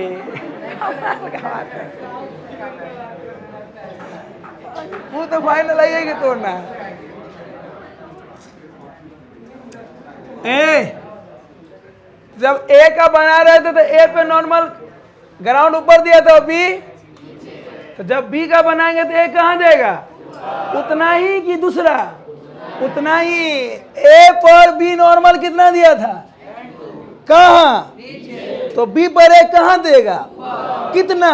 वो तो फाइनल है कि तोड़ना है। जब ए का बना रहे थे तो ए पे नॉर्मल ग्राउंड ऊपर दिया था, बी, तो जब बी का बनाएंगे तो ए कहां देगा? उतना ही कि दूसरा? उतना ही। ए पर बी नॉर्मल कितना दिया था? कहां? तो बी पर ए कहां देगा? कितना?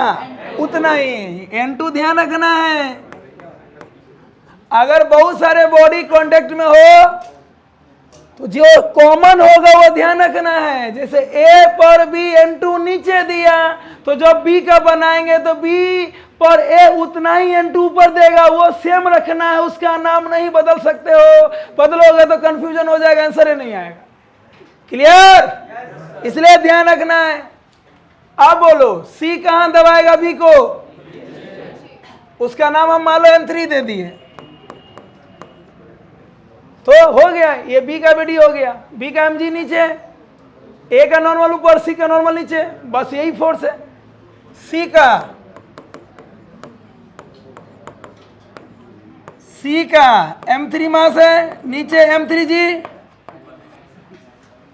उतना ही। N2 ध्यान रखना है। अगर बहुत सारे बॉडी कांटेक्ट में हो तो जो कॉमन होगा वो ध्यान रखना है। जैसे ए पर बी N2 नीचे दिया, तो जब बी का बनाएंगे तो बी पर ए उतना ही N2 ऊपर देगा, वो सेम रखना है, उसका नाम नहीं बदल सकते हो। बदलोगे तो कंफ्यूजन हो जाएगा, आंसर ही नहीं आएगा। क्लियर? इसलिए ध्यान रखना है। अब बोलो, सी कहां दबाएगा बी को? उसका नाम हम मान लो M3 दे दिए, तो हो गया, ये बी का बीडी हो गया। बी का MG नीचे, ए का नॉर्मल ऊपर, सी का नॉर्मल नीचे, बस यही फोर्स है। सी का M3 मास है, नीचे M3 जी,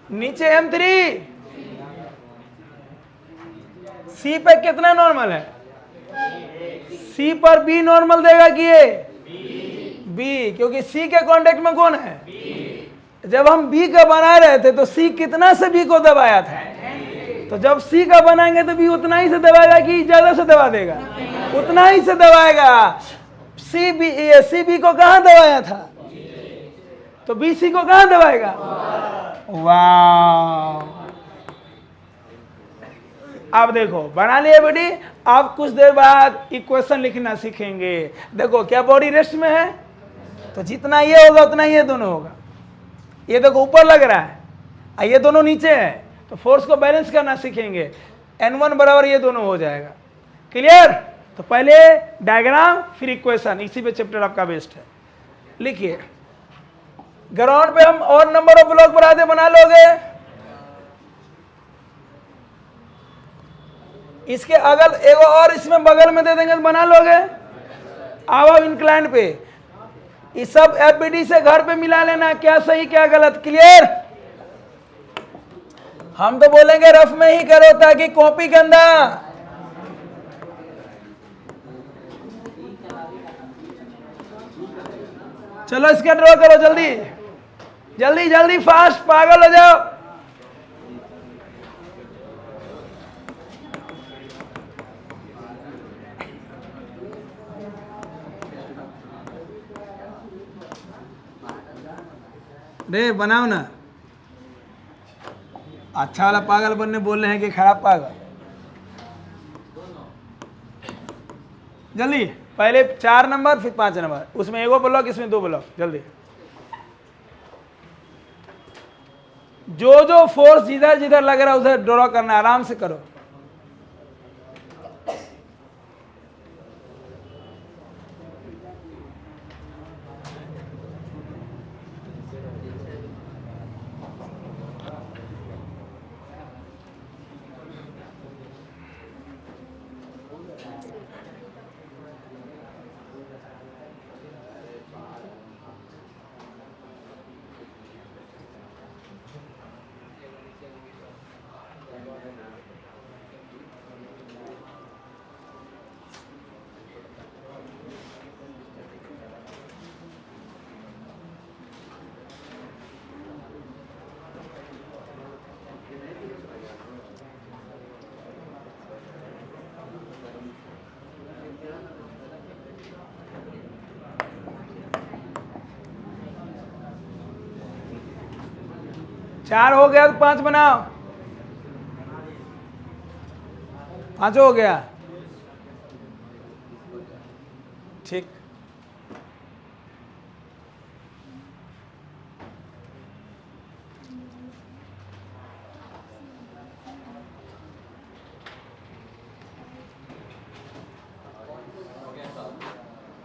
नीचे M3। सी पे कितना नॉर्मल है? सी पर बी नॉर्मल देगा कि ये बी, क्योंकि सी के कांटेक्ट में कौन है? जब हम बी का बना रहे थे तो सी कितना से बी को दबाया था? तो जब सी का बनाएंगे तो बी उतना ही से दबाएगा कि ज्यादा से दबा देगा? उतना ही से दबाएगा। सी बी को कहां दबाया था? तो बी सी को कहां दबाएगा? वाह! अब देखो, बना लिए बेटी। आप कुछ देर बाद इक्वेशन लिखना सीखेंगे। देखो, क्या बॉडी रेस्ट में है तो जितना ये होगा उतना ये दोनों होगा। ये देखो ऊपर लग रहा है, ये दोनों नीचे है, तो फोर्स को बैलेंस करना सीखेंगे। N1 बराबर ये दोनों हो जाएगा। क्लियर? तो पहले डायग्राम फिर इक्वेशन, इसी पे चैप्टर आपका बेस्ट है। लिखिए, ग्राउंड पे हम और नंबर ऑफ ब्लॉक पर आधे बना लोगे। इसके अगल एगो और इसमें बगल में दे देंगे तो बना लोगे। अब इंक्लाइन पे ये सब FBD से घर पे मिला लेना, क्या सही क्या गलत। क्लियर? हम तो बोलेंगे रफ में ही करो ताकि कॉपी के अंदर चलो इसका ड्रॉ करो, जल्दी जल्दी जल्दी, फास्ट, पागल हो जाओ। रे बनाओ ना। अच्छा वाला पागल बनने बोल रहे हैं कि खराब पागल? जल्दी, पहले 4 नंबर फिर 5 नंबर, उसमें एगो ब्लॉक इसमें 2 ब्लॉक, जल्दी। जो जो फोर्स जिधर जिधर लग रहा है उधर ड्रॉ करना, आराम से करो। चार हो गया तो 5 बनाओ। 5 हो गया, ठीक।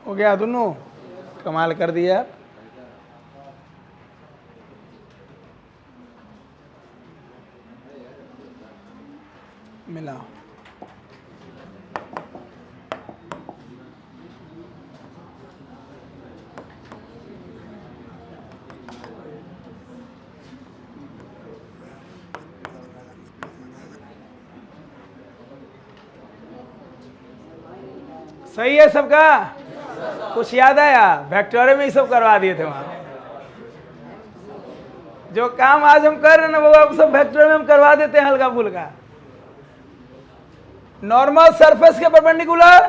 हो गया दोनों, कमाल कर दिया। मिलाओ। सही है सबका? कुछ याद आया? वेक्टर में ही सब करवा दिए थे वहां। जो काम आज हम कर रहे हैं ना वो अब सब वेक्टर में हम करवा देते हैं हल्का फुल्का। नॉर्मल सरफेस के परपेंडिकुलर,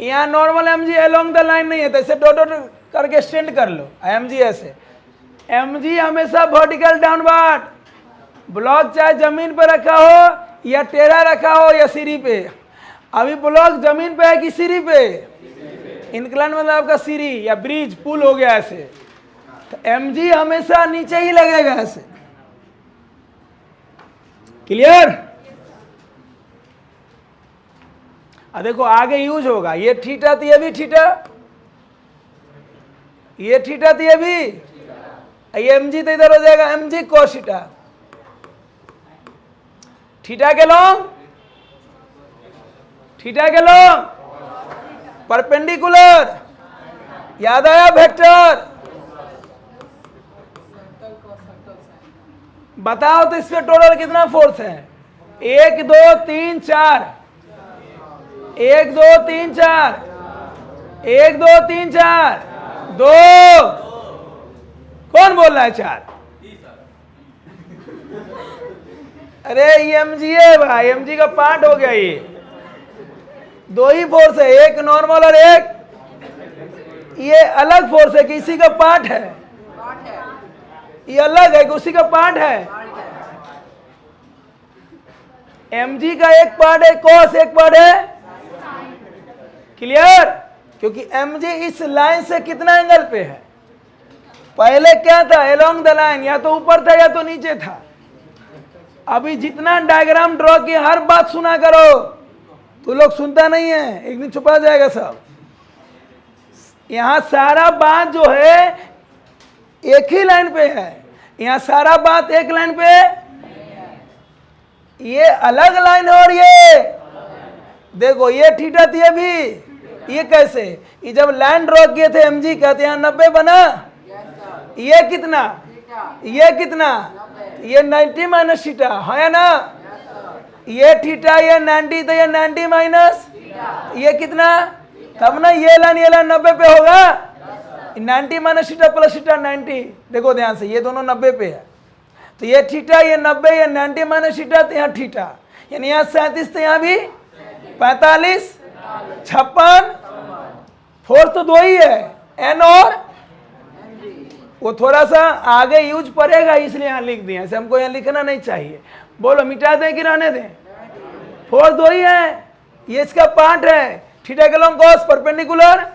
यहाँ normal MG along the line नहीं है, तो इसे डॉट डॉट करके एक्सटेंड कर लो एमजी ऐसे। एमजी हमेशा वर्टिकल डाउनवर्ड, ब्लॉक चाहे जमीन पर रखा हो या टेढ़ा रखा हो या सीढ़ी पे। अभी ब्लॉक जमीन पे है कि सीढ़ी पे? इंक्लाइन मतलब आपका सीढ़ी या ब्रिज पुल हो गया ऐसे, तो एमजी हमेशा नीचे ही लगेगा ऐसे। क्लियर? देखो आगे यूज होगा, ये थीटा तो ये भी थीटा, ये थीटा तो ये भी, ये एमजी तो इधर हो जाएगा एमजी कोस थीटा। थीटा के लॉन्ग, थीटा के लॉन्ग परपेंडिकुलर, याद आया वेक्टर? बताओ तो इस पे टोटल कितना फोर्स है? 1 2 3 4, 1 2 3 4, 1 2 3 4, 2। कौन बोल रहा है 4? अरे ये एमजी है भाई, एमजी का पार्ट हो गया ये। 2 ही फोर्स है, एक नॉर्मल और एक ये अलग फोर्स है, किसी का पार्ट है, ये अलग है, उसी का पार्ट है। एमजी का एक पार्ट है कॉस, एक पार्ट है। क्लियर? क्योंकि एमजी इस लाइन से कितना एंगल पे है? पहले क्या था? अलोंग द लाइन, या तो ऊपर था या तो नीचे था। अभी जितना डायग्राम ड्रॉ किया हर बात सुना करो, तो लोग सुनता नहीं है, एक दिन छुपा जाएगा सब। यहां सारा बात जो है एक ही लाइन पे है, यहां सारा बात एक लाइन पे, ये अलग लाइन है। और ये देखो ये थीटा थी अभी, ये कैसे? ये जब लाइन ड्रॉ किए थे एमजी का तो यहाँ 90 बना, ये कितना, ये कितना, ये 90 माइनस थीटा है ना, ये थीटा, ये 90, तो ये 90 माइनस ये कितना, तब ना ये लाइन 90 पे होगा। 90 माइनस थीटा प्लस थीटा 90, देखो ध्यान से, ये दोनों 90 पे है, तो ये थीटा, ये 90, ये 90 माइनस थीटा, तो यहाँ थीटा, यानी यहाँ 37, तो यहाँ भी 45, 56। फोर्स तो 2 ही है, एन और वो थोड़ा सा आगे यूज पड़ेगा, इसलिए यहाँ लिख दिया। ऐसे हमको यहाँ लिखना नहीं चाहिए। बोलो मिटा दें कि रहने दें? फोर्स दो ही है, ये इसका पार्ट है। थीटा के लॉन्ग कॉस परपेंडिकुलर,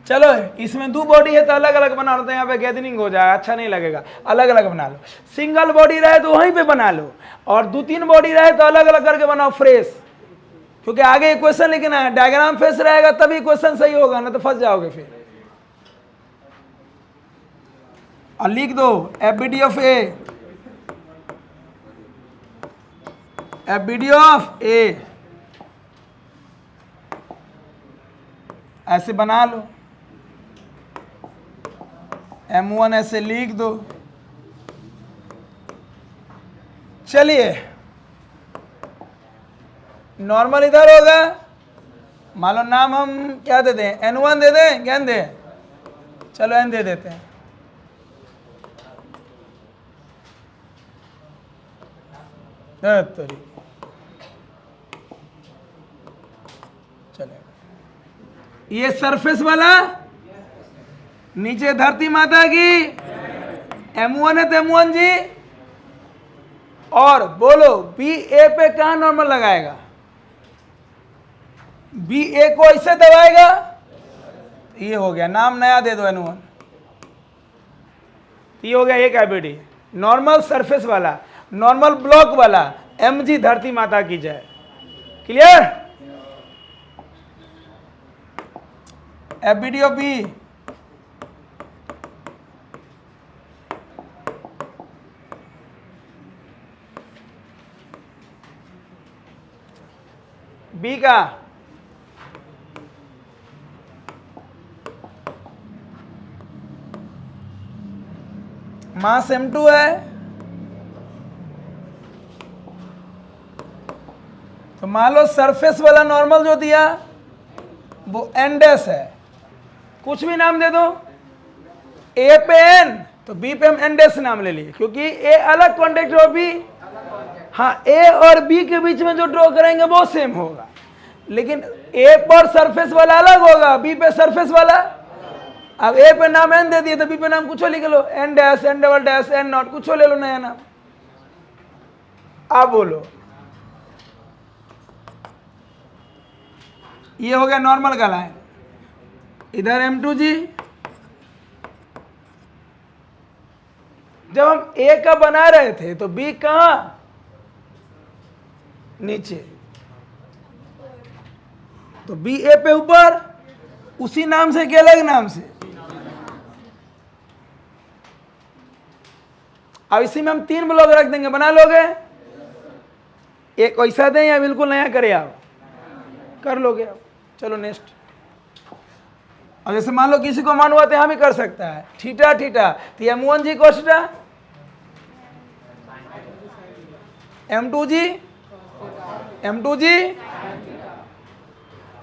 चलो इसमें दो बॉडी है तो अलग अलग बना लो, तो यहाँ पे गैदरिंग हो जाएगा, अच्छा नहीं लगेगा। अलग अलग बना लो। सिंगल बॉडी रहे तो वहीं पे बना लो, और 2-3 बॉडी रहे तो अलग अलग करके बनाओ फ्रेश, क्योंकि आगे क्वेश्चन लिखना है। डायग्राम फेस रहेगा तभी क्वेश्चन सही होगा, ना तो फंस जाओगे फिर। और लिख दो FBD of A, FBD of A, ऐसे बना लो। M1 ऐसे लिख दो। चलिए नॉर्मल इधर होगा, मान लो नाम हम क्या दे दें, N1 दे दें, क्या दे, चलो N दे देते हैं। चलेगा, ये सरफेस वाला, नीचे धरती माता की M1 है तो M1 जी, और बोलो BA पे कहाँ नॉर्मल लगाएगा? BA को ऐसे दबाएगा, ये हो गया, नाम नया दे दो N1। ये हो गया एक IBD, नॉर्मल सरफेस वाला, नॉर्मल ब्लॉक वाला, MG धरती माता की जय। Clear? FBD of B, B का मास M2 है, तो मान लो सरफेस वाला नॉर्मल जो दिया वो N डैश है, कुछ भी नाम दे दो। A पे N तो B पे हम N डैश नाम ले लिए, क्योंकि A अलग कॉन्टेक्ट और B, हाँ A और B के बीच में जो ड्रॉ करेंगे वो सेम होगा, लेकिन A पर सरफेस वाला अलग होगा, B पे सरफेस वाला। अब A पे नाम N दे दिए तो B पे नाम कुछ लिख लो, N dash, N double dash, N not, कुछ ले लो नया नाम। आप बोलो, ये हो गया नॉर्मल का लाइन। इधर M2 जी, जब हम A का बना रहे थे तो B कहाँ? नीचे, तो B A पे ऊपर, उसी नाम से कि अलग नाम से? अब इसी में हम 3 ब्लॉक रख देंगे, बना लोगे? एक ऐसा दें या बिल्कुल नया करें? आप कर लोगे? आप चलो नेक्स्ट। अब जैसे मान लो किसी को मान हुआ तो यहाँ भी कर सकता है, थीटा थीटा, तो M1 जी कोष्टा, M2 जी, M2 जी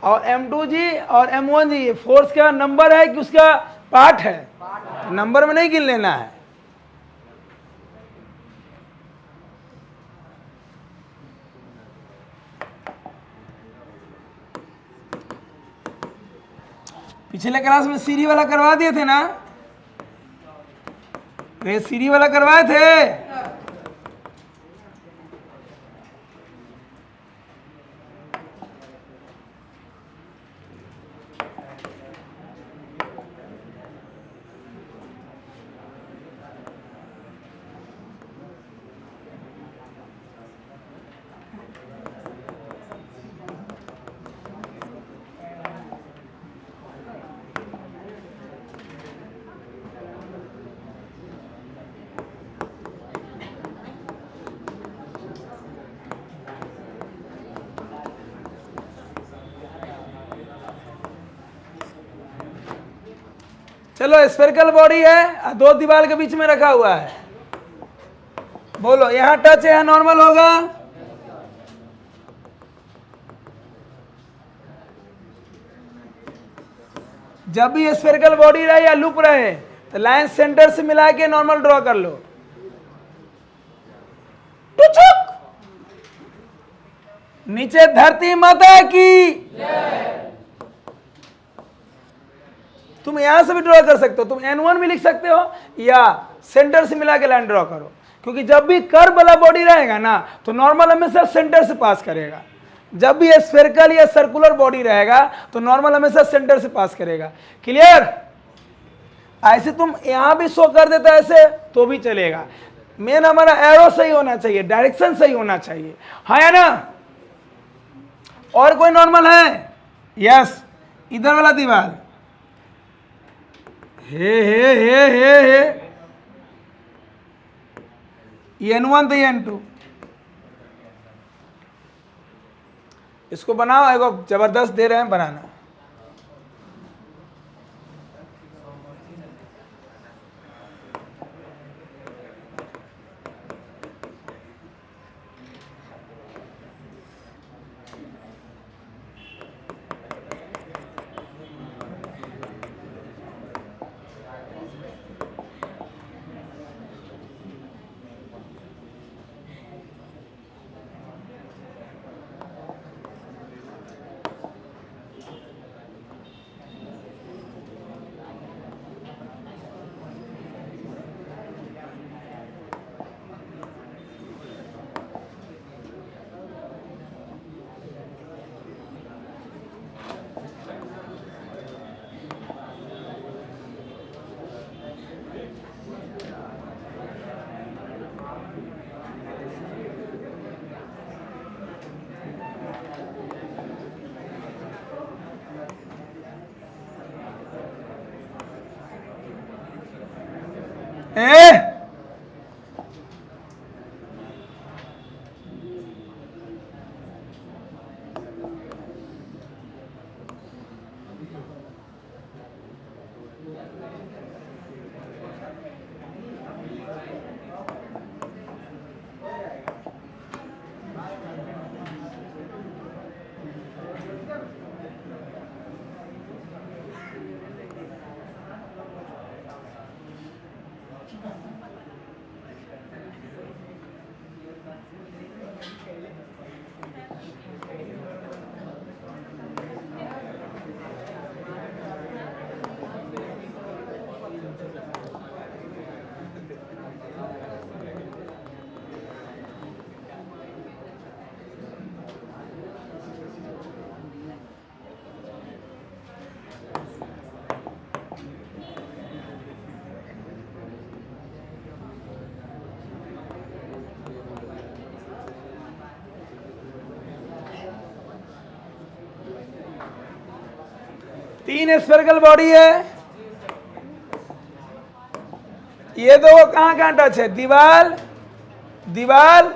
और M2 जी और M1 जी, ये फोर्स का नंबर है कि उसका पार्ट है? तो नंबर में नहीं गिन लेना है। पिछले क्लास में सीढ़ी वाला करवा दिए थे ना? ये सीढ़ी वाला करवाए थे। चलो स्फेरिकल बॉडी है, 2 दीवार के बीच में रखा हुआ है। बोलो यहां टच है, नॉर्मल होगा? जब भी स्फेरिकल बॉडी रहे या लूप रहे तो लाइन सेंटर से मिला के नॉर्मल ड्रॉ कर लो। नीचे धरती माता की, तुम यहां से भी ड्रॉ कर सकते हो, तुम N1 भी लिख सकते हो या सेंटर से मिला के लाइन ड्रॉ करो, क्योंकि जब भी कर्व वाला बॉडी रहेगा ना तो नॉर्मल हमेशा सेंटर से पास करेगा। जब भी स्फेरिकल या सर्कुलर बॉडी रहेगा तो नॉर्मल हमेशा सेंटर से पास करेगा। क्लियर? ऐसे तुम यहां भी शो कर देता ऐसे तो भी चलेगा, मेन हमारा एरो सही होना चाहिए, डायरेक्शन सही होना चाहिए, हाँ या ना? और कोई नॉर्मल है? यस, इधर वाला दीवार हे N1 तो N2, इसको बनाओ, एगो जबरदस्त दे रहे हैं बनाना। तीन स्फेरिकल बॉडी है, ये दो कहां कहां टच है? दीवार, दीवार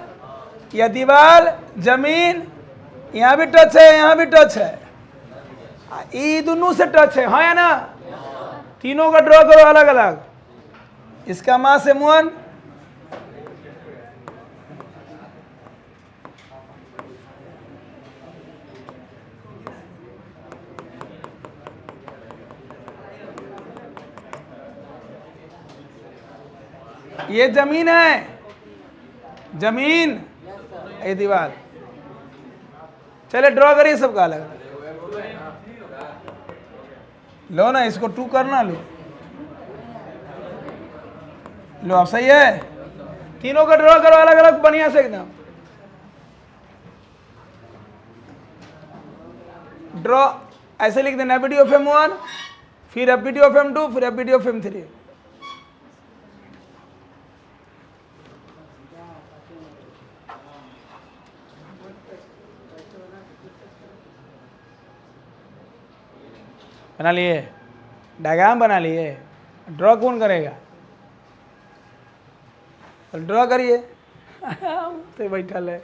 या दीवार जमीन, यहां भी टच है, यहां भी टच है, ये दोनों से टच है, हाँ या ना? तीनों का ड्रॉ करो अलग अलग। इसका मास M1, ये जमीन है, जमीन, ये दीवार। चले ड्रॉ करिए सबका अलग अलग। लो ना, इसको 2 करना, लो लो, अब सही है। तीनों का ड्रॉ करो अलग अलग बढ़िया से एकदम। ड्रॉ ऐसे लिख देना, FBD ऑफ M1, फिर FBD ऑफ M2, फिर FBD ऑफ M3। बना लिए, डायग्राम बना लिए, ड्रॉ कौन करेगा? ड्रॉ करिए तो बैठल है।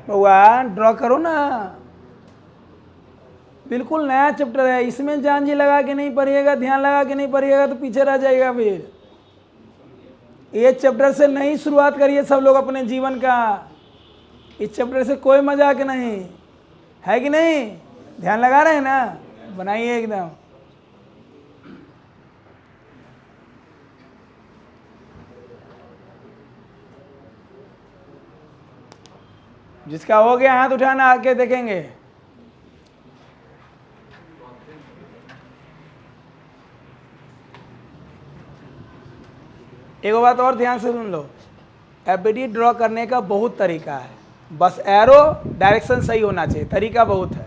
बउआ ड्रॉ करो ना, बिल्कुल नया चैप्टर है, इसमें जान जी लगा के नहीं पढ़िएगा, ध्यान लगा के नहीं पढ़िएगा तो पीछे रह जाएगा। फिर ये चैप्टर से नई शुरुआत करिए सब लोग अपने जीवन का। इस चैप्टर से कोई मजाक नहीं है कि नहीं, ध्यान लगा रहे हैं ना, बनाइए एकदम। जिसका हो गया हाथ उठाना, आके देखेंगे। एक बात और ध्यान से सुन लो, एफबीडी ड्रॉ करने का बहुत तरीका है, बस एरो डायरेक्शन सही होना चाहिए, तरीका बहुत है,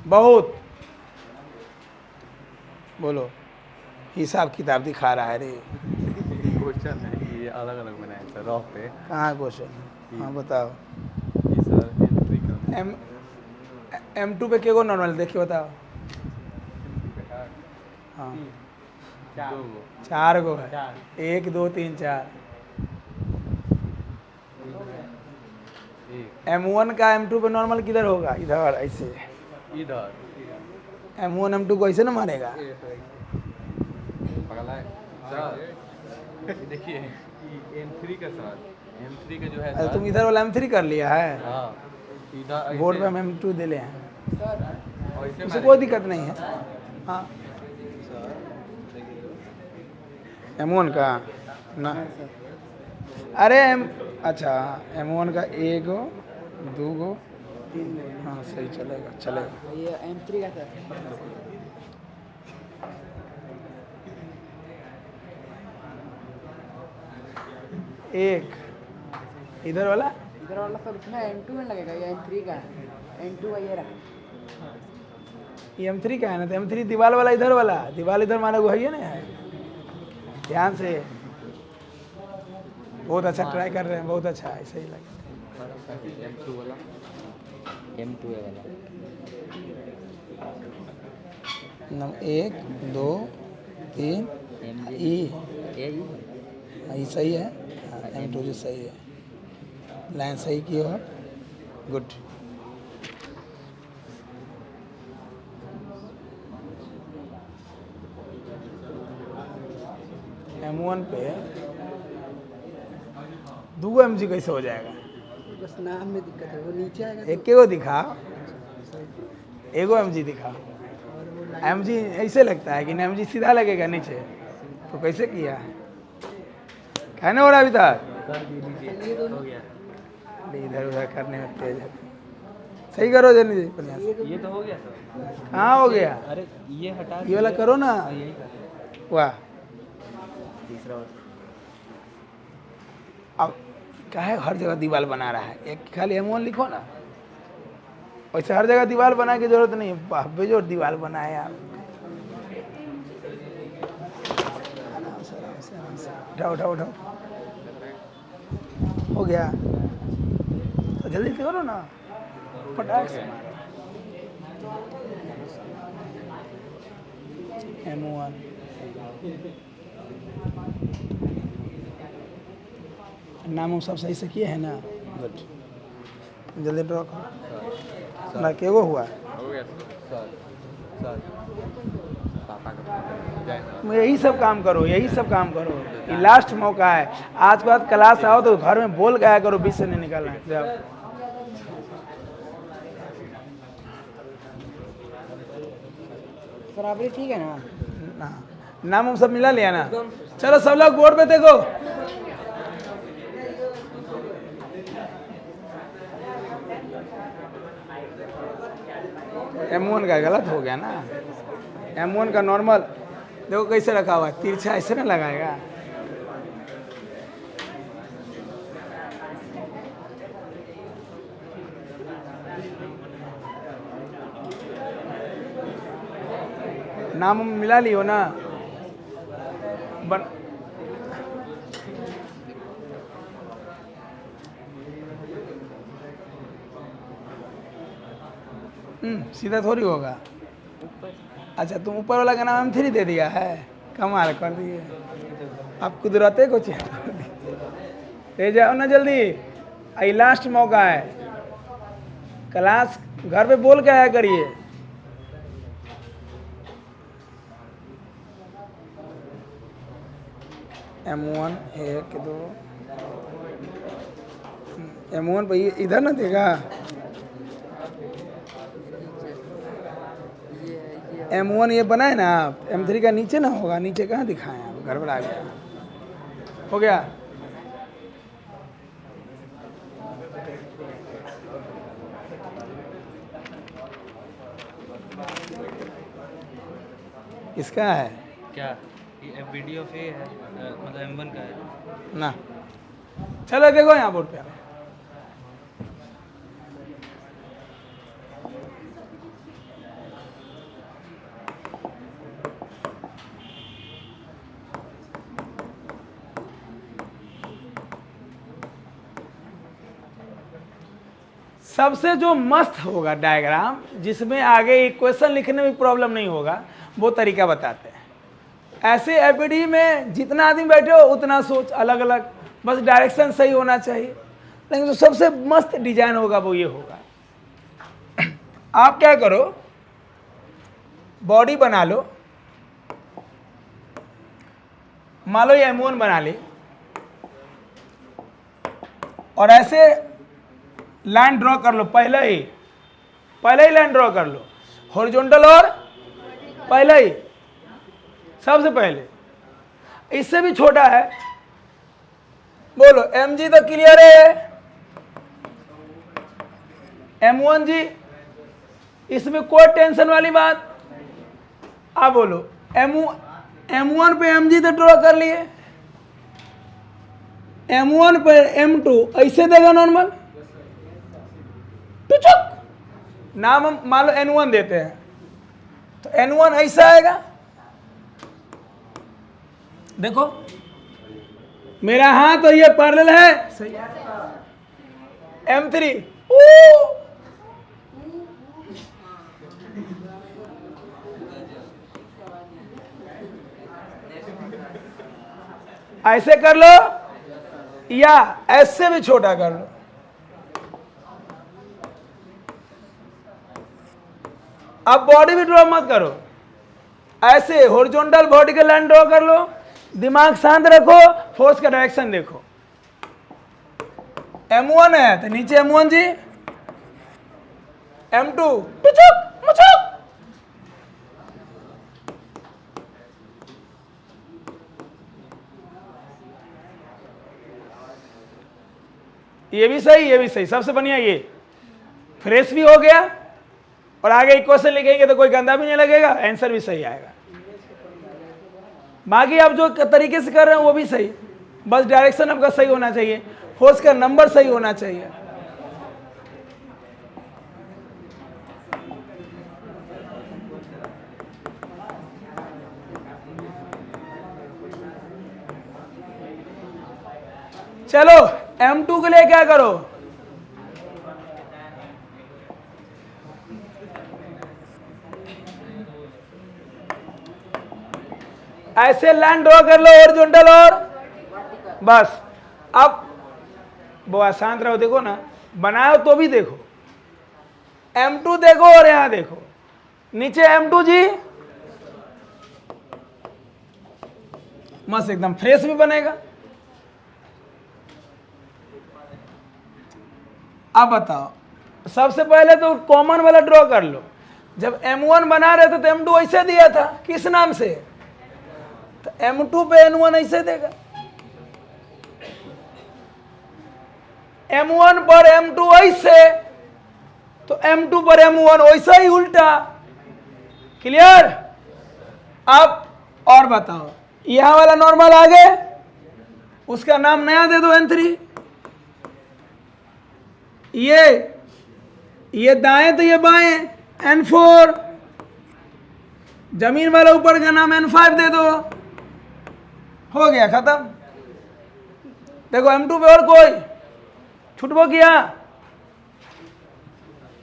बहुत। बोलो, हिसाब किताब दिखा रहा है रे। क्वेश्चन है ये अलग अलग बनाए सर रॉ पे। कहाँ क्वेश्चन? हाँ बताओ। ये सर M2 पे के गो नॉर्मल देखिए बताओ। हाँ 4 गो है, 1 2 3 4। M1 का M2 पे नॉर्मल किधर होगा? इधर ऐसे, इधर M1 M2 को ऐसे ना मारेगा। पगला है सर, देखिए M3 का सर, M3 का जो है अरे सर, तुम इधर वाला M3 कर लिया है, हाँ इधर बोर्ड पे हम M2 दे ले हैं, ऐसे उससे कोई दिक्कत नहीं है। हाँ M1 का ना, अरे अच्छा M1 का 1 गो 2 गो 3 गो, हाँ सही चलेगा चलेगा। ये M3 का सर, एक इधर वाला इधर वाला सब इसमें M2 में लगेगा, ये M3 का है, M2 का ये रहा। ये M3 का है ना, तो M3 दीवार वाला इधर वाला, दीवार इधर माना हुआ है ना। ध्यान से, बहुत अच्छा ट्राई कर रहे हैं, बहुत अच्छा है, सही लगा। M2 वाला, M2 वाला 1 2 3 ये सही है। M2 जो सही है, लाइन सही की हो, गुड। M1 पे 2 mg कैसे हो जाएगा? बस नाम में दिक्कत है, वो नीचे आएगा एक के को दिखा, एगो mg दिखा। mg ऐसे लगता है कि ना, mg सीधा लगेगा नीचे, तो कैसे किया है ना? हो रहा अभी तक इधर उधर करने में तेज है, सही करो जल्दी ये तो हो गया सर। कहाँ हो गया? अरे ये हटा, ये वाला करो ना। यही कर, वाह, तीसरा अब काहे हर जगह दीवार बना रहा है? एक खाली M1 लिखो ना, वैसे हर जगह दीवार बनाने की जरूरत नहीं है, बेजोड़ दीवार बनाए आप। आराम से आराम से आराम से, उठाओ उठाओ उठाओ, हो गया तो जल्दी से करो ना, फटाक से मारो। M1 नाम सब सही से किए हैं ना, गुड। जल्दी ड्रॉ करो ना, केगो हुआ? हो गया सर। सर पापा का जय सर। यही सब काम करो, यही सब काम करो, ये लास्ट मौका है। आज के बाद क्लास आओ तो घर में बोल गया करो, बीच से नहीं निकलना है। जाओ। बराबरी ठीक है ना? नाम हम सब मिला लिया ना? चलो सब लोग बोर्ड पे देखो। M1 का गलत हो गया ना, M1 का नॉर्मल देखो कैसे रखा हुआ है, तिरछा ऐसे ना लगाएगा। नाम मिला लियो ना बन। सीधा थोड़ी होगा। अच्छा तुम ऊपर वाला का नाम M3 दे दिया है, कमाल कर दिए। अब कुदरते को चेक ले जाओ ना जल्दी। ये लास्ट मौका है, क्लास घर पे बोल के आया करिए। M1 1 2 M1 पे इधर ना देगा, M1 ये बनाए ना आप, M3 का नीचे ना होगा, नीचे कहाँ दिखाएं आप, गड़बड़ा गया। हो गया? किसका है? क्या ये वीडियो पे है, मतलब M1 का है ना, चलो देखो यहाँ बोर्ड पे। सबसे जो मस्त होगा डायग्राम, जिसमें आगे इक्वेशन लिखने में प्रॉब्लम नहीं होगा, वो तरीका बताते हैं। ऐसे एपीडी में जितना आदमी बैठे हो उतना सोच अलग अलग, बस डायरेक्शन सही होना चाहिए। लेकिन जो सबसे मस्त डिजाइन होगा वो ये होगा। आप क्या करो, बॉडी बना लो, मान लो ये M1 बना ली, और ऐसे लाइन ड्रॉ कर लो, पहले ही लाइन ड्रॉ कर लो, हॉरिजॉन्टल और पहले ही, सबसे पहले। इससे भी छोटा है, बोलो MG तो क्लियर है, M1 जी, इसमें कोई टेंशन वाली बात। आप बोलो M1 पे MG तो ड्रॉ कर लिए, M1 पे M2 ऐसे देगा नॉर्मल, तो चुप नाम हम मान लो N1 देते हैं, तो N1 ऐसा आएगा। देखो मेरा हाथ तो ये पैरेलल है, सही। M3 ऐसे कर लो, या ऐसे भी छोटा कर लो। अब बॉडी भी ड्रॉ मत करो, ऐसे हॉरिजॉन्टल बॉडी का लाइन ड्रॉ कर लो, दिमाग शांत रखो, फोर्स का डायरेक्शन देखो। M1 है तो नीचे M1 जी, M2 टुचुक मुचुक, ये भी सही, ये भी सही, सबसे बढ़िया ये फ्रेश भी हो गया, और आगे इक्वेशन लिखेंगे तो कोई गंदा भी नहीं लगेगा, आंसर भी सही आएगा। बाकी आप जो तरीके से कर रहे हैं वो भी सही, बस डायरेक्शन आपका सही होना चाहिए, फोर्स का नंबर सही होना चाहिए। चलो M2 के लिए क्या करो, ऐसे लाइन ड्रॉ कर लो हॉरिजॉन्टल, और बस। अब वो शांत रहो, देखो ना, बनाओ तो भी देखो, M2 देखो और यहां देखो, नीचे M2 जी, मस्त एकदम फ्रेश भी बनेगा। अब बताओ, सबसे पहले तो कॉमन वाला ड्रॉ कर लो। जब M1 बना रहे थे तो M2 ऐसे दिया था, किस नाम से, तो M2 पे N1 ऐसे देगा, M1 पर M2 ऐसे, तो M2 पर M1 वैसा ही उल्टा। क्लियर? अब और बताओ, यहां वाला नॉर्मल आगे, उसका नाम नया दे दो N3। ये दाएं तो ये बाएं N4, जमीन वाला ऊपर का नाम N5 दे दो, हो गया खत्म। देखो M2 पे और कोई छुटबो किया,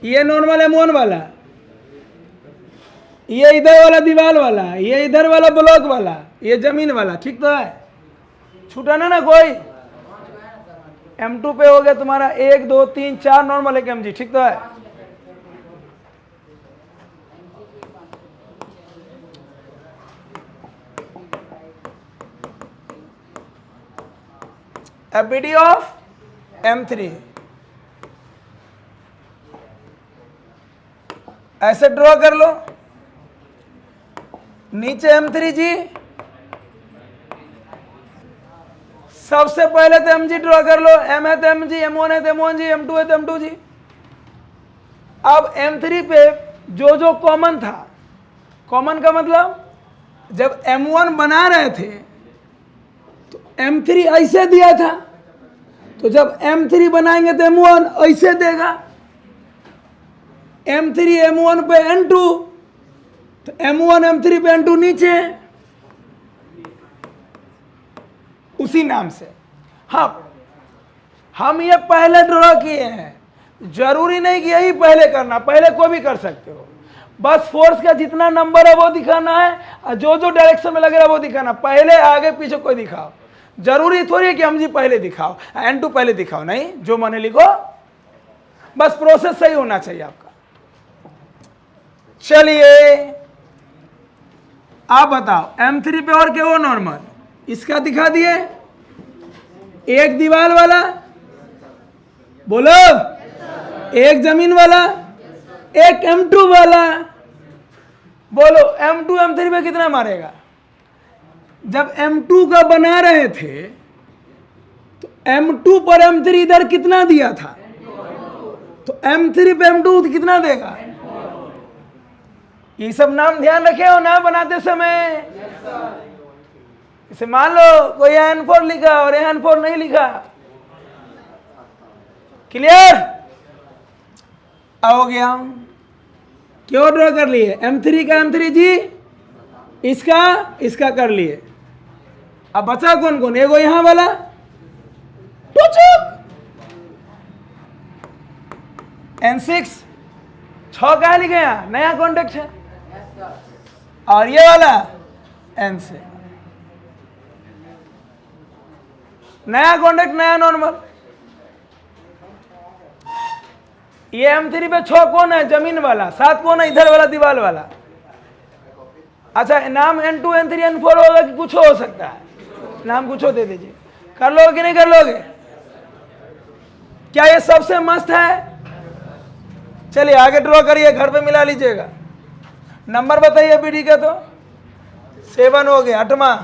ये नॉर्मल M1 वाला, ये इधर वाला दीवार वाला, ये इधर वाला ब्लॉक वाला, ये जमीन वाला, ठीक तो है, छूटा ना कोई। M2 पे हो गया तुम्हारा 1 2 3 4 नॉर्मल 1 mg, ठीक तो है। FBD ऑफ M3 ऐसे ड्रॉ कर लो, नीचे M3G, सबसे पहले तो Mg ड्रॉ कर लो, M है तो Mg, M1 है तो M1G, M2 है तो M2G। अब M3 पे जो जो कॉमन था, कॉमन का मतलब जब M1 बना रहे थे तो M3 ऐसे दिया था, तो जब M3 बनाएंगे तो M1 ऐसे देगा, M3 M1 पे N2, तो M1 M3 पे N2 नीचे, उसी नाम से। हाँ, हम ये पहले ड्रॉ किए हैं, जरूरी नहीं कि यही पहले करना, पहले कोई भी कर सकते हो, बस फोर्स का जितना नंबर है वो दिखाना है और जो जो डायरेक्शन में लग रहा है वो दिखाना, पहले आगे पीछे कोई दिखाओ, जरूरी थोड़ी है कि हम जी पहले दिखाओ N2 पहले दिखाओ, नहीं, जो मैंने लिखो, बस प्रोसेस सही होना चाहिए आपका। चलिए आप बताओ M3 पे और क्या हो नॉर्मल, इसका दिखा दिए, एक दीवार वाला, बोलो, एक जमीन वाला, एक M2 वाला, बोलो M2 M3 पे कितना मारेगा। जब M2 का बना रहे थे तो M2 पर M3 इधर कितना दिया था, तो M3 पे M2 कितना देगा। ये सब नाम ध्यान रखे हो ना बनाते समय। इसे मान लो कोई N4 लिखा और N4 नहीं लिखा, क्लियर हो गया। क्यों ड्रॉ कर लिए, M3 का M3G, इसका कर लिए। अब बचा कौन कौन, एगो यहां वाला टुचुक N6, 6 कहा लिखे यहाँ, नया कॉन्टेक्ट है, और ये वाला N6, नया कॉन्टेक्ट, नया नॉर्मल। ये M3 पे 6 कौन है, जमीन वाला, 7 कौन है, इधर वाला दीवार वाला। अच्छा, नाम N2 N3 N4 होगा कि कुछ हो सकता है, नाम कुछ हो दे दीजिए। कर लोगे कि नहीं कर लोगे, क्या ये सबसे मस्त है। चलिए आगे ड्रॉ करिए, घर पे मिला लीजिएगा। नंबर बताइए बीडी का, तो 7 हो गया, 8वां।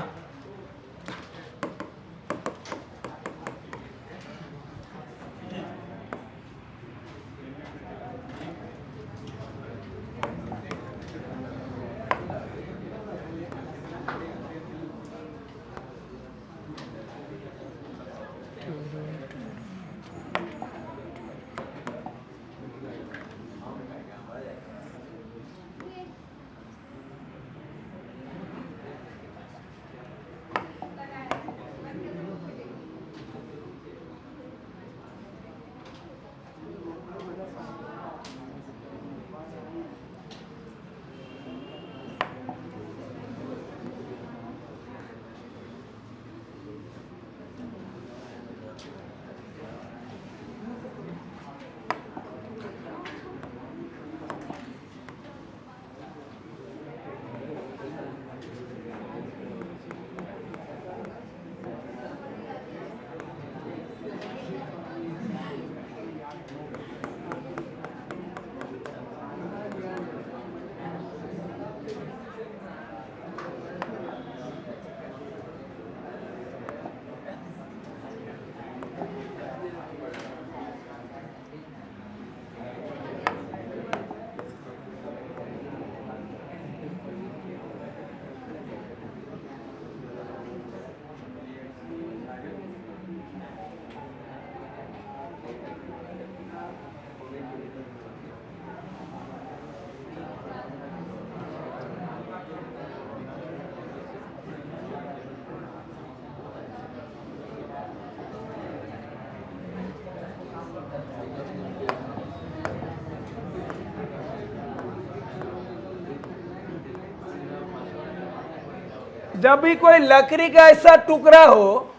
जब भी कोई लकड़ी का ऐसा टुकड़ा हो,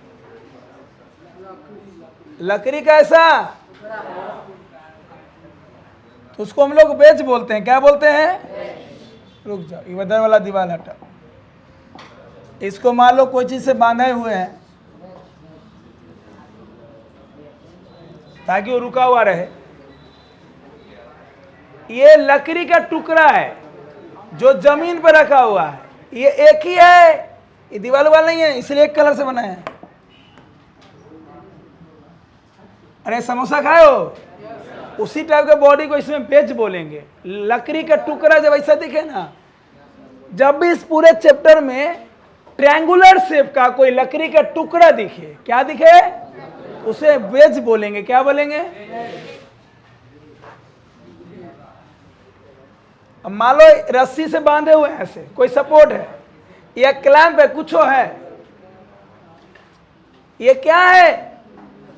लकड़ी का ऐसा, तो उसको हम लोग बेच बोलते हैं। क्या बोलते हैं? रुक जाओ, इधर वाला दीवार हटा। इसको मान लो कोई चीज से बांधे हुए हैं ताकि वो रुका हुआ रहे। ये लकड़ी का टुकड़ा है जो जमीन पर रखा हुआ है। ये एक ही है, ये दीवार वाला नहीं है, इसलिए एक कलर से बना है। अरे समोसा खाए हो? उसी टाइप के बॉडी को इसमें बेच बोलेंगे। लकड़ी का टुकड़ा जब ऐसा दिखे ना, जब भी इस पूरे चैप्टर में ट्रायंगुलर शेप का कोई लकड़ी का टुकड़ा दिखे, क्या दिखे, उसे बेच बोलेंगे। क्या बोलेंगे? अब मान लो रस्सी से बांधे हुए हैं, ऐसे कोई सपोर्ट है, या क्लैंप है, कुछ है, ये क्या है,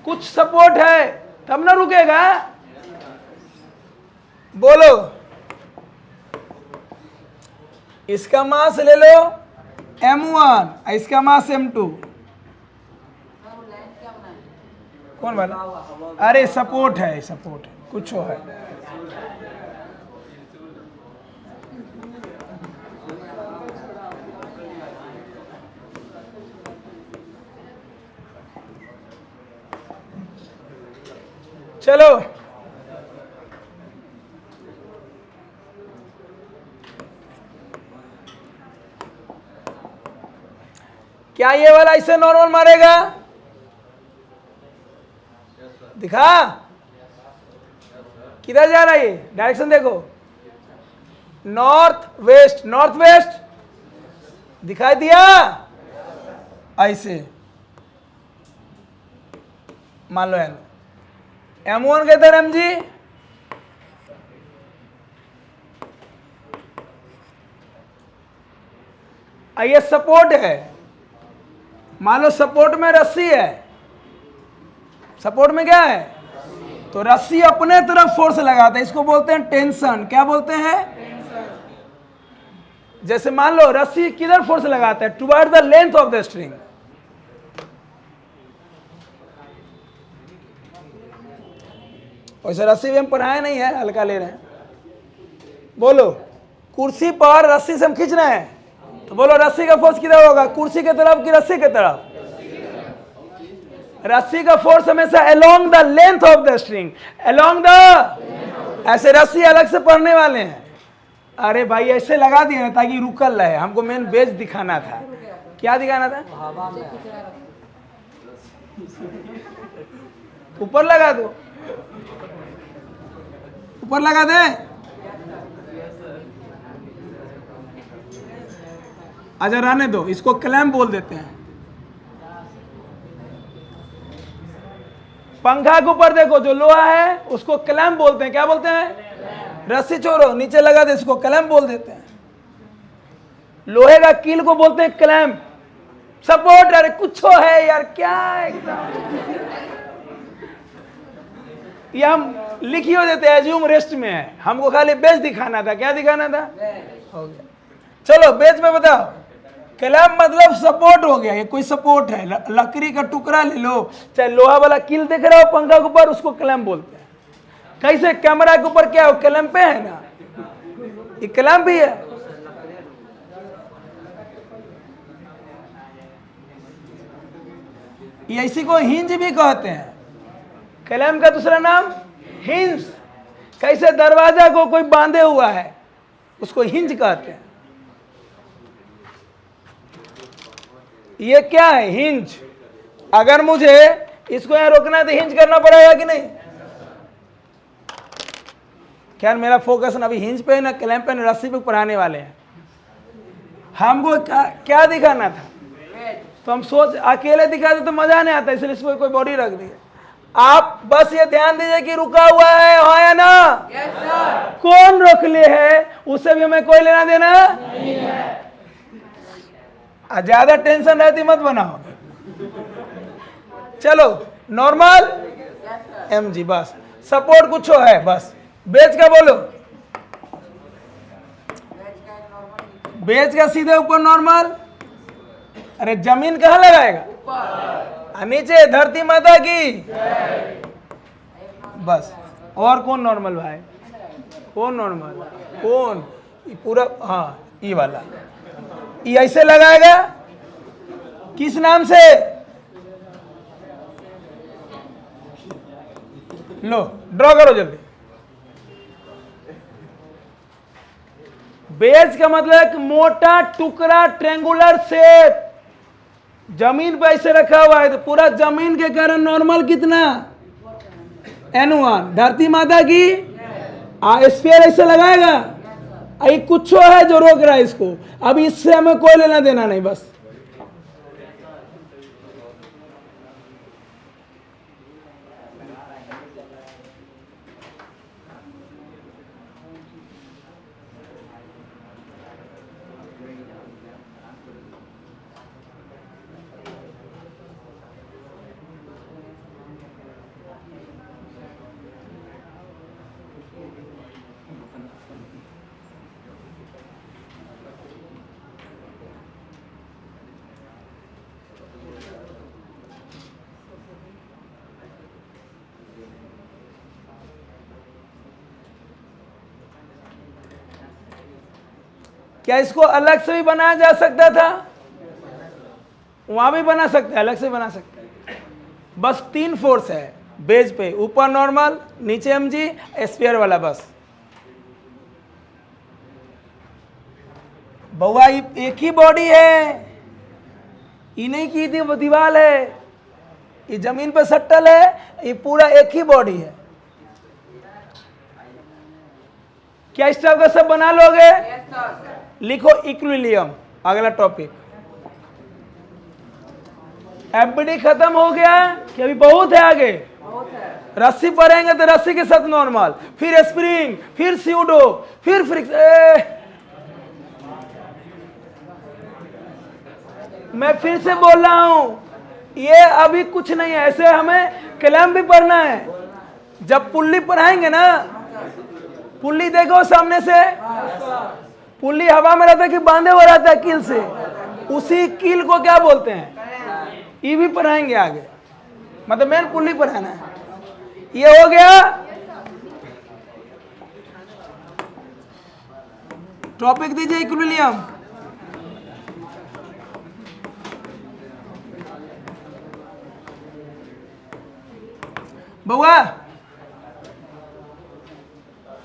कुछ सपोर्ट है, तब ना रुकेगा। बोलो, इसका मास ले लो m1, इसका मास m2। कौन वाला? अरे सपोर्ट है, सपोर्ट है, कुछ है। चलो, क्या ये वाला इसे नॉर्मल मारेगा? दिखा किधर जा रहा है? ये डायरेक्शन देखो, नॉर्थ वेस्ट, नॉर्थ वेस्ट दिखाई दिया। ऐसे मान लो M1 के इधर mg, ये सपोर्ट है। मान लो सपोर्ट में रस्सी है, सपोर्ट में क्या है, तो रस्सी अपने तरफ फोर्स लगाता है, इसको बोलते हैं टेंशन। क्या बोलते हैं? जैसे मान लो रस्सी किधर फोर्स लगाता है, toward the length of the string. वैसे रस्सी भी हम पढ़ाए नहीं है, हल्का ले रहे हैं। बोलो, कुर्सी पर रस्सी से हम खींच रहे हैं, तो बोलो रस्सी का फोर्स किधर होगा, कुर्सी की तरफ कि रस्सी की तरफ? रस्सी का फोर्स हमेशा along the length of the string, along the. ऐसे रस्सी अलग से पढ़ने वाले हैं। अरे भाई ऐसे लगा दिए ना ताकि रुकल रहे, हमको मेन बेस दिखाना था। क्या दिखाना था? ऊपर लगा दो, ऊपर लगा दे। अच्छा रहने दो, इसको क्लैंप बोल देते हैं। पंखा के ऊपर देखो जो लोहा है उसको क्लैंप बोलते हैं। क्या बोलते हैं? रस्सी छोड़ो, नीचे लगा दे, इसको क्लैंप बोल देते हैं। लोहे का कील को बोलते हैं क्लैंप। सपोर्ट, अरे कुछ है यार, क्या एकदम ये हम लिखी हो देते हैं, एज्यूम रेस्ट में है। हमको खाली बेस दिखाना था। क्या दिखाना था? हो गया। चलो बेस में बताओ। क्लैंप मतलब सपोर्ट हो गया। ये कोई सपोर्ट है, लकड़ी का टुकड़ा ले लो, चाहे लोहा वाला कील देख रहे हो पंखा के ऊपर, उसको क्लैंप बोलते हैं। कैसे कैमरा के ऊपर क्या हो, क्लैंप है ना, ये क्लैंप भी है। ये इसी को हिंज भी कहते हैं। क्लैंप का दूसरा नाम हिंज। कैसे दरवाजा को कोई बांधे हुआ है उसको हिंज कहते हैं। ये क्या है? हिंज। अगर मुझे इसको यहां रोकना है तो हिंज करना पड़ेगा कि नहीं? क्या मेरा फोकस ना अभी हिंज पे ना क्लैंप पे ना रस्सी पे पढ़ाने वाले हैं। हमको क्या दिखाना था, तो हम सोच अकेले दिखाते तो मजा नहीं आता, इसलिए इसमें कोई बॉडी रख दी। आप बस ये ध्यान दीजिए कि रुका हुआ है, हाँ या ना? कौन रोक ले है उससे भी हमें कोई लेना देना नहीं है। ज्यादा टेंशन रहती मत बनाओ। चलो नॉर्मल mg, बस सपोर्ट कुछ है, बस बेच का बोलो। बेच का सीधे ऊपर नॉर्मल। अरे जमीन कहाँ लगाएगा? नीचे धरती माता की। बस। और कौन नॉर्मल भाई? कौन नॉर्मल? कौन? ये पूरा, हाँ ये वाला, ये ऐसे लगाएगा किस नाम से? लो ड्रॉ करो जल्दी। बेस का मतलब एक मोटा टुकड़ा ट्रेंगुलर शेप, जमीन पे ऐसे रखा हुआ है, तो पूरा जमीन के कारण नॉर्मल कितना? N1। धरती माता की स्फीयर ऐसे लगाएगा, ये कुछ है जो रोक रहा है इसको, अब इससे हमें कोई लेना देना नहीं। बस क्या इसको अलग से भी बनाया जा सकता था? वहां भी बना सकते हैं, अलग से बना सकते हैं। बस 3 फोर्स है बेज पे, ऊपर नॉर्मल, नीचे mg, स्फीयर वाला। बस बउआ एक ही बॉडी है, ये नहीं की थी वो दीवार है, ये जमीन पे सट्टल है, ये पूरा एक ही बॉडी है। क्या इस टाइप का सब बना लोगे? लिखो इक्विलिब्रियम। अगला टॉपिक। एफबीडी खत्म हो गया कि अभी बहुत है आगे? रस्सी पढ़ेंगे तो रस्सी के साथ नॉर्मल, फिर स्प्रिंग, फिर स्यूडो, फिर फ्रिक्शन। मैं फिर से बोल रहा हूं, ये अभी कुछ नहीं है, ऐसे हमें कलम भी पढ़ना है। जब पुल्ली पढ़ाएंगे ना, पुल्ली देखो सामने से, पुल्ली हवा में रहता है कि बांधे हुआ रहता है कील से, उसी कील को क्या बोलते हैं? ये भी पढ़ाएंगे आगे, मतलब मेन पुल्ली पढ़ाना है। ये हो गया टॉपिक। दीजिए इक्विलिब्रियम। बउआ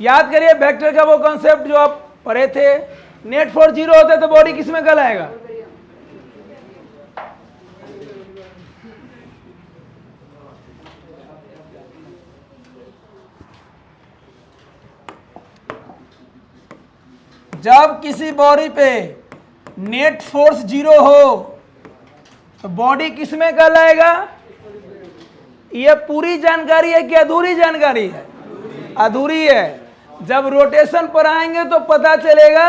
याद करिए वेक्टर का वो कॉन्सेप्ट जो आप पढ़े थे, नेट फोर्स 0 होता है तो बॉडी किस में कहलाएगा? जब किसी बॉडी पे नेट फोर्स 0 हो तो बॉडी किस में कहलाएगा? यह पूरी जानकारी है कि अधूरी जानकारी है? अधूरी है। जब रोटेशन पर आएंगे तो पता चलेगा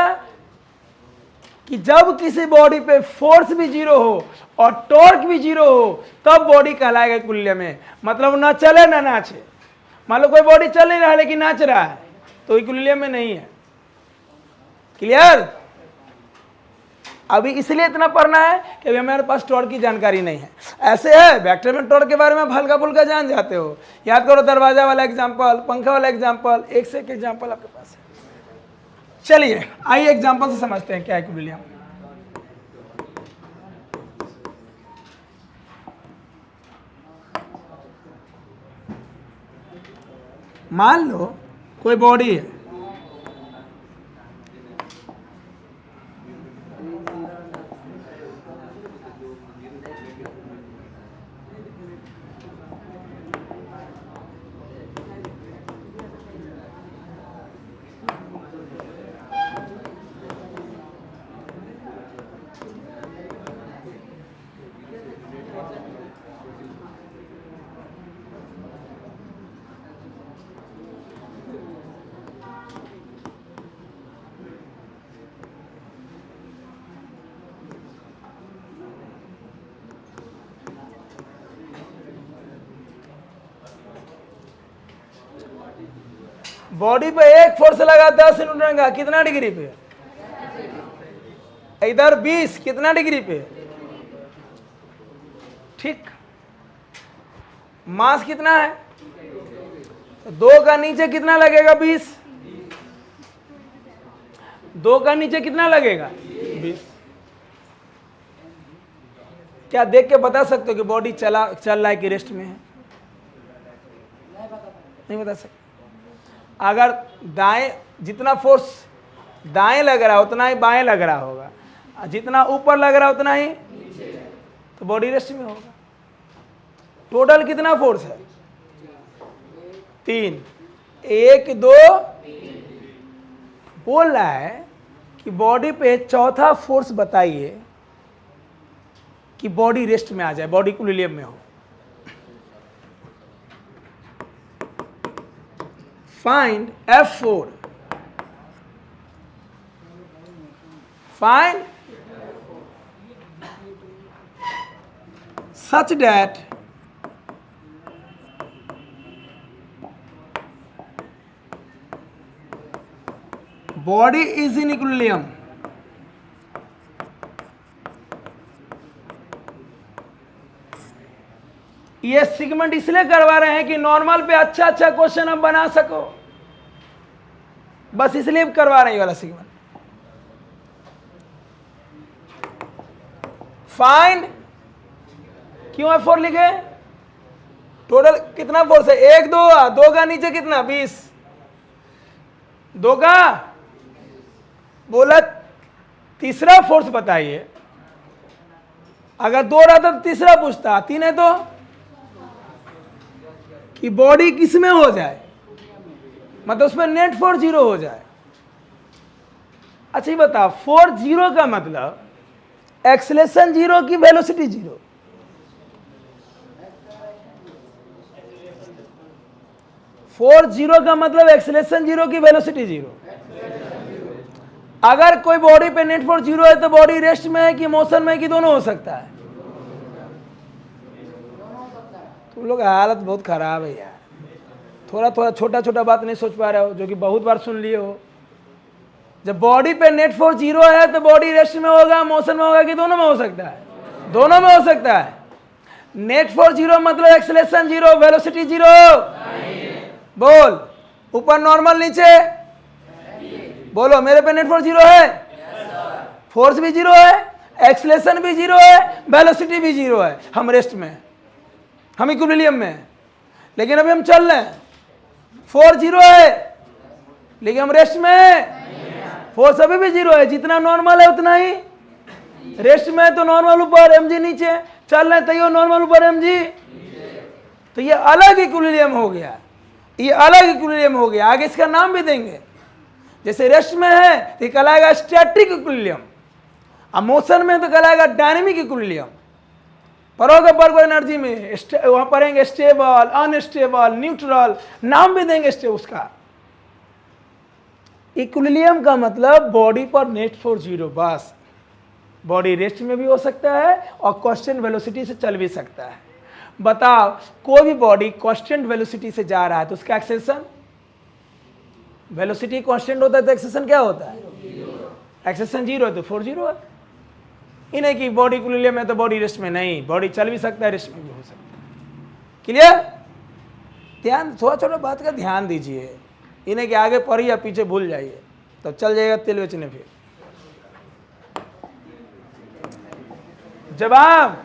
कि जब किसी बॉडी पे फोर्स भी 0 हो और टॉर्क भी 0 हो तब बॉडी कहलाएगा इक्विलिब्रियम में। मतलब ना चले ना नाचे। मान लो कोई बॉडी चल नहीं रहा है लेकिन नाच रहा है तो इक्विलिब्रियम में नहीं है। क्लियर? अभी इसलिए इतना पढ़ना है कि अभी हमारे पास टॉर्क की जानकारी नहीं है। ऐसे है वेक्टर में टॉर्क के बारे में हल्का फुल्का जान जाते हो। याद करो दरवाजा वाला एग्जांपल, पंखा वाला एग्जांपल, एक से एक एग्जांपल आपके पास है। चलिए आइए एग्जांपल से समझते हैं क्या इक्विलिब्रियम। मान लो कोई बॉडी है, बॉडी पे एक फोर्स लगा 10 न्यूटन का, कितना डिग्री पे? इधर 20, कितना डिग्री पे? ठीक। मास कितना है? तो 2 का नीचे कितना लगेगा? 20। 2 का नीचे कितना लगेगा? 20। क्या देख के बता सकते हो कि बॉडी चल रहा है कि रेस्ट में है? नहीं बता सकते। अगर दाएं, जितना फोर्स दाएं लग रहा है उतना ही बाएं लग रहा होगा, जितना ऊपर लग रहा है उतना ही, तो बॉडी रेस्ट में होगा। टोटल कितना फोर्स है? 3। 1 2 बोल रहा है कि बॉडी पे चौथा फोर्स बताइए कि बॉडी रेस्ट में आ जाए, बॉडी इक्विलिब्रियम में हो। Find F4, find such that body is in equilibrium. ये सेगमेंट इसलिए करवा रहे हैं कि नॉर्मल पे अच्छा अच्छा क्वेश्चन हम बना सको, बस इसलिए करवा रहे हैं ये वाला सेगमेंट। फाइंड, क्यों F4 लिखे? टोटल कितना फोर्स है? 1 2, 2 का नीचे कितना? 20। 2 का बोला तीसरा फोर्स बताइए। अगर 2 रहता तो तीसरा पूछता, 3 है तो कि बॉडी किस में हो जाए, मतलब उसमें नेट फोर्स 0 हो जाए। अच्छा ये बता, फोर्स 0 का मतलब एक्सेलरेशन 0 की वेलोसिटी 0? फोर्स 0 का मतलब एक्सेलरेशन 0 की वेलोसिटी 0। अगर कोई बॉडी पे नेट फोर्स 0 है तो बॉडी रेस्ट में है कि मोशन में है कि दोनों हो सकता है? तुम लोग हालत बहुत खराब है यार, थोड़ा थोड़ा छोटा छोटा बात नहीं सोच पा रहे हो, जो कि बहुत बार सुन लिए हो। जब बॉडी पे नेट फोर्स 0 है तो बॉडी रेस्ट में होगा, मोशन में होगा कि दोनों में हो सकता है? दोनों में हो सकता है। नेट फोर्स 0 मतलब एक्सेलरेशन 0, वेलोसिटी 0। बोल, ऊपर नॉर्मल, नीचे बोलो। मेरे पे नेट फोर्स 0 है, फोर्स भी 0 है, एक्सेलरेशन भी 0 है, वेलोसिटी भी 0 है। हम रेस्ट में हैं, हम इक्विलिब्रियम में हैं, लेकिन अभी हम चल रहे हैं। फोर्स 0 है लेकिन हम रेस्ट में हैं, फोर्स अभी भी 0 है। जितना नॉर्मल है उतना ही रेस्ट में है, तो नॉर्मल ऊपर mg नीचे, चल रहे हैं तैयो नॉर्मल ऊपर mg, तो ये अलग इक्विलिब्रियम हो गया, ये अलग इक्विलिब्रियम हो गया। आगे इसका नाम भी देंगे, जैसे रेस्ट में है तो कहलाएगा स्टैटिक इक्विलिब्रियम, अब मोशन में तो कहलाएगा डायनेमिक इक्विलिब्रियम। पढ़ोगे बर्ग एनर्जी में वहां पढ़ेंगे स्टेबल, अनस्टेबल, न्यूट्रल, नाम भी देंगे उसका। इक्विलिब्रियम का मतलब बॉडी पर नेट फोर्स 0, बस। बॉडी रेस्ट में भी हो सकता है और कांस्टेंट वेलोसिटी से चल भी सकता है। बताओ, कोई भी बॉडी कांस्टेंट वेलोसिटी से जा रहा है तो उसका एक्सेलरेशन, वेलोसिटी कांस्टेंट होता है तो एक्सेलरेशन क्या होता है? एक्सेलरेशन 0 है तो फोर्स 0 है। इन्हें कि बॉडी इक्विलिब्रियम है तो बॉडी रेस्ट में नहीं, बॉडी चल भी सकता है, रेस्ट में भी हो सकता है। क्लियर? ध्यान, थोड़ा थोड़ा बात का ध्यान दीजिए। इन्हें कि आगे पढ़िए या पीछे भूल जाइए तो चल जाएगा तेल बेचने। फिर जवाब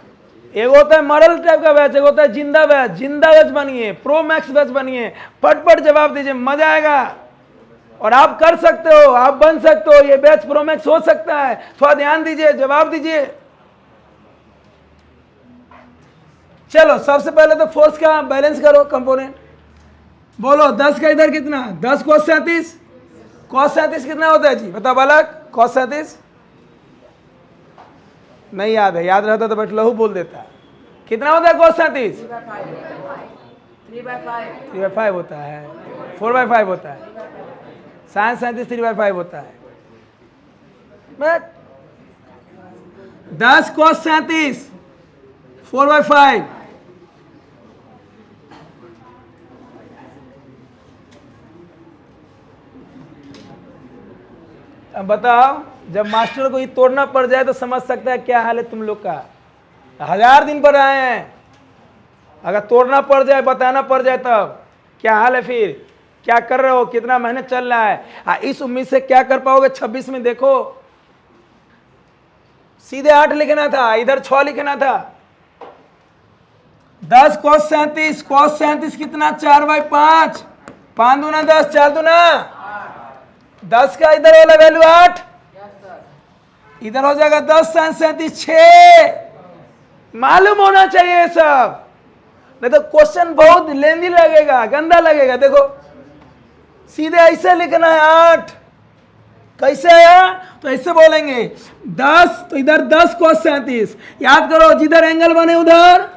एक होता है मॉडल टाइप का बैच, एक होता है जिंदा बैच। जिंदा बैच बनिए, प्रो मैक्स बैच बनिए, फटफट जवाब दीजिए, मजा आएगा और आप कर सकते हो, आप बन सकते हो। ये बैच प्रो मैक्स हो सकता है। थोड़ा ध्यान दीजिए, जवाब दीजिए। चलो सबसे पहले तो फोर्स का बैलेंस करो कंपोनेंट। बोलो 10 का इधर कितना? 10 cos 37। cos 37 कितना होता है जी? बताओ बालक, cos 37 नहीं याद है, याद रहता तो बट लहू बोल देता। कितना होता है cos 37? 3/5 होता है, 4/5 होता है, sin 37 3/5 होता है। But 10 cos 37 4/5। अब बताओ, जब मास्टर को ये तोड़ना पड़ जाए तो समझ सकता है क्या हाल है तुम लोग का। 1000 दिन पर आए हैं, अगर तोड़ना पड़ जाए, बताना पड़ जाए, तब क्या हाल है फिर? क्या कर रहे हो? कितना मेहनत चल रहा है? इस उम्मीद से क्या कर पाओगे 26 में? देखो सीधे 8 लिखना था, इधर 6 लिखना था। 10 cos 37, cos 37 कितना? 4/5, 5 दूना 10, 4 दूना 10 का इधर वाला वैल्यू 8, इधर हो जाएगा 10 sin 37 6। मालूम होना चाहिए सब, नहीं तो क्वेश्चन बहुत लेंदी लगेगा, गंदा लगेगा। देखो सीधे ऐसे लिखना है 8। कैसे आया? तो ऐसे बोलेंगे 10, तो इधर 10 cos 37, याद करो जिधर एंगल बने उधर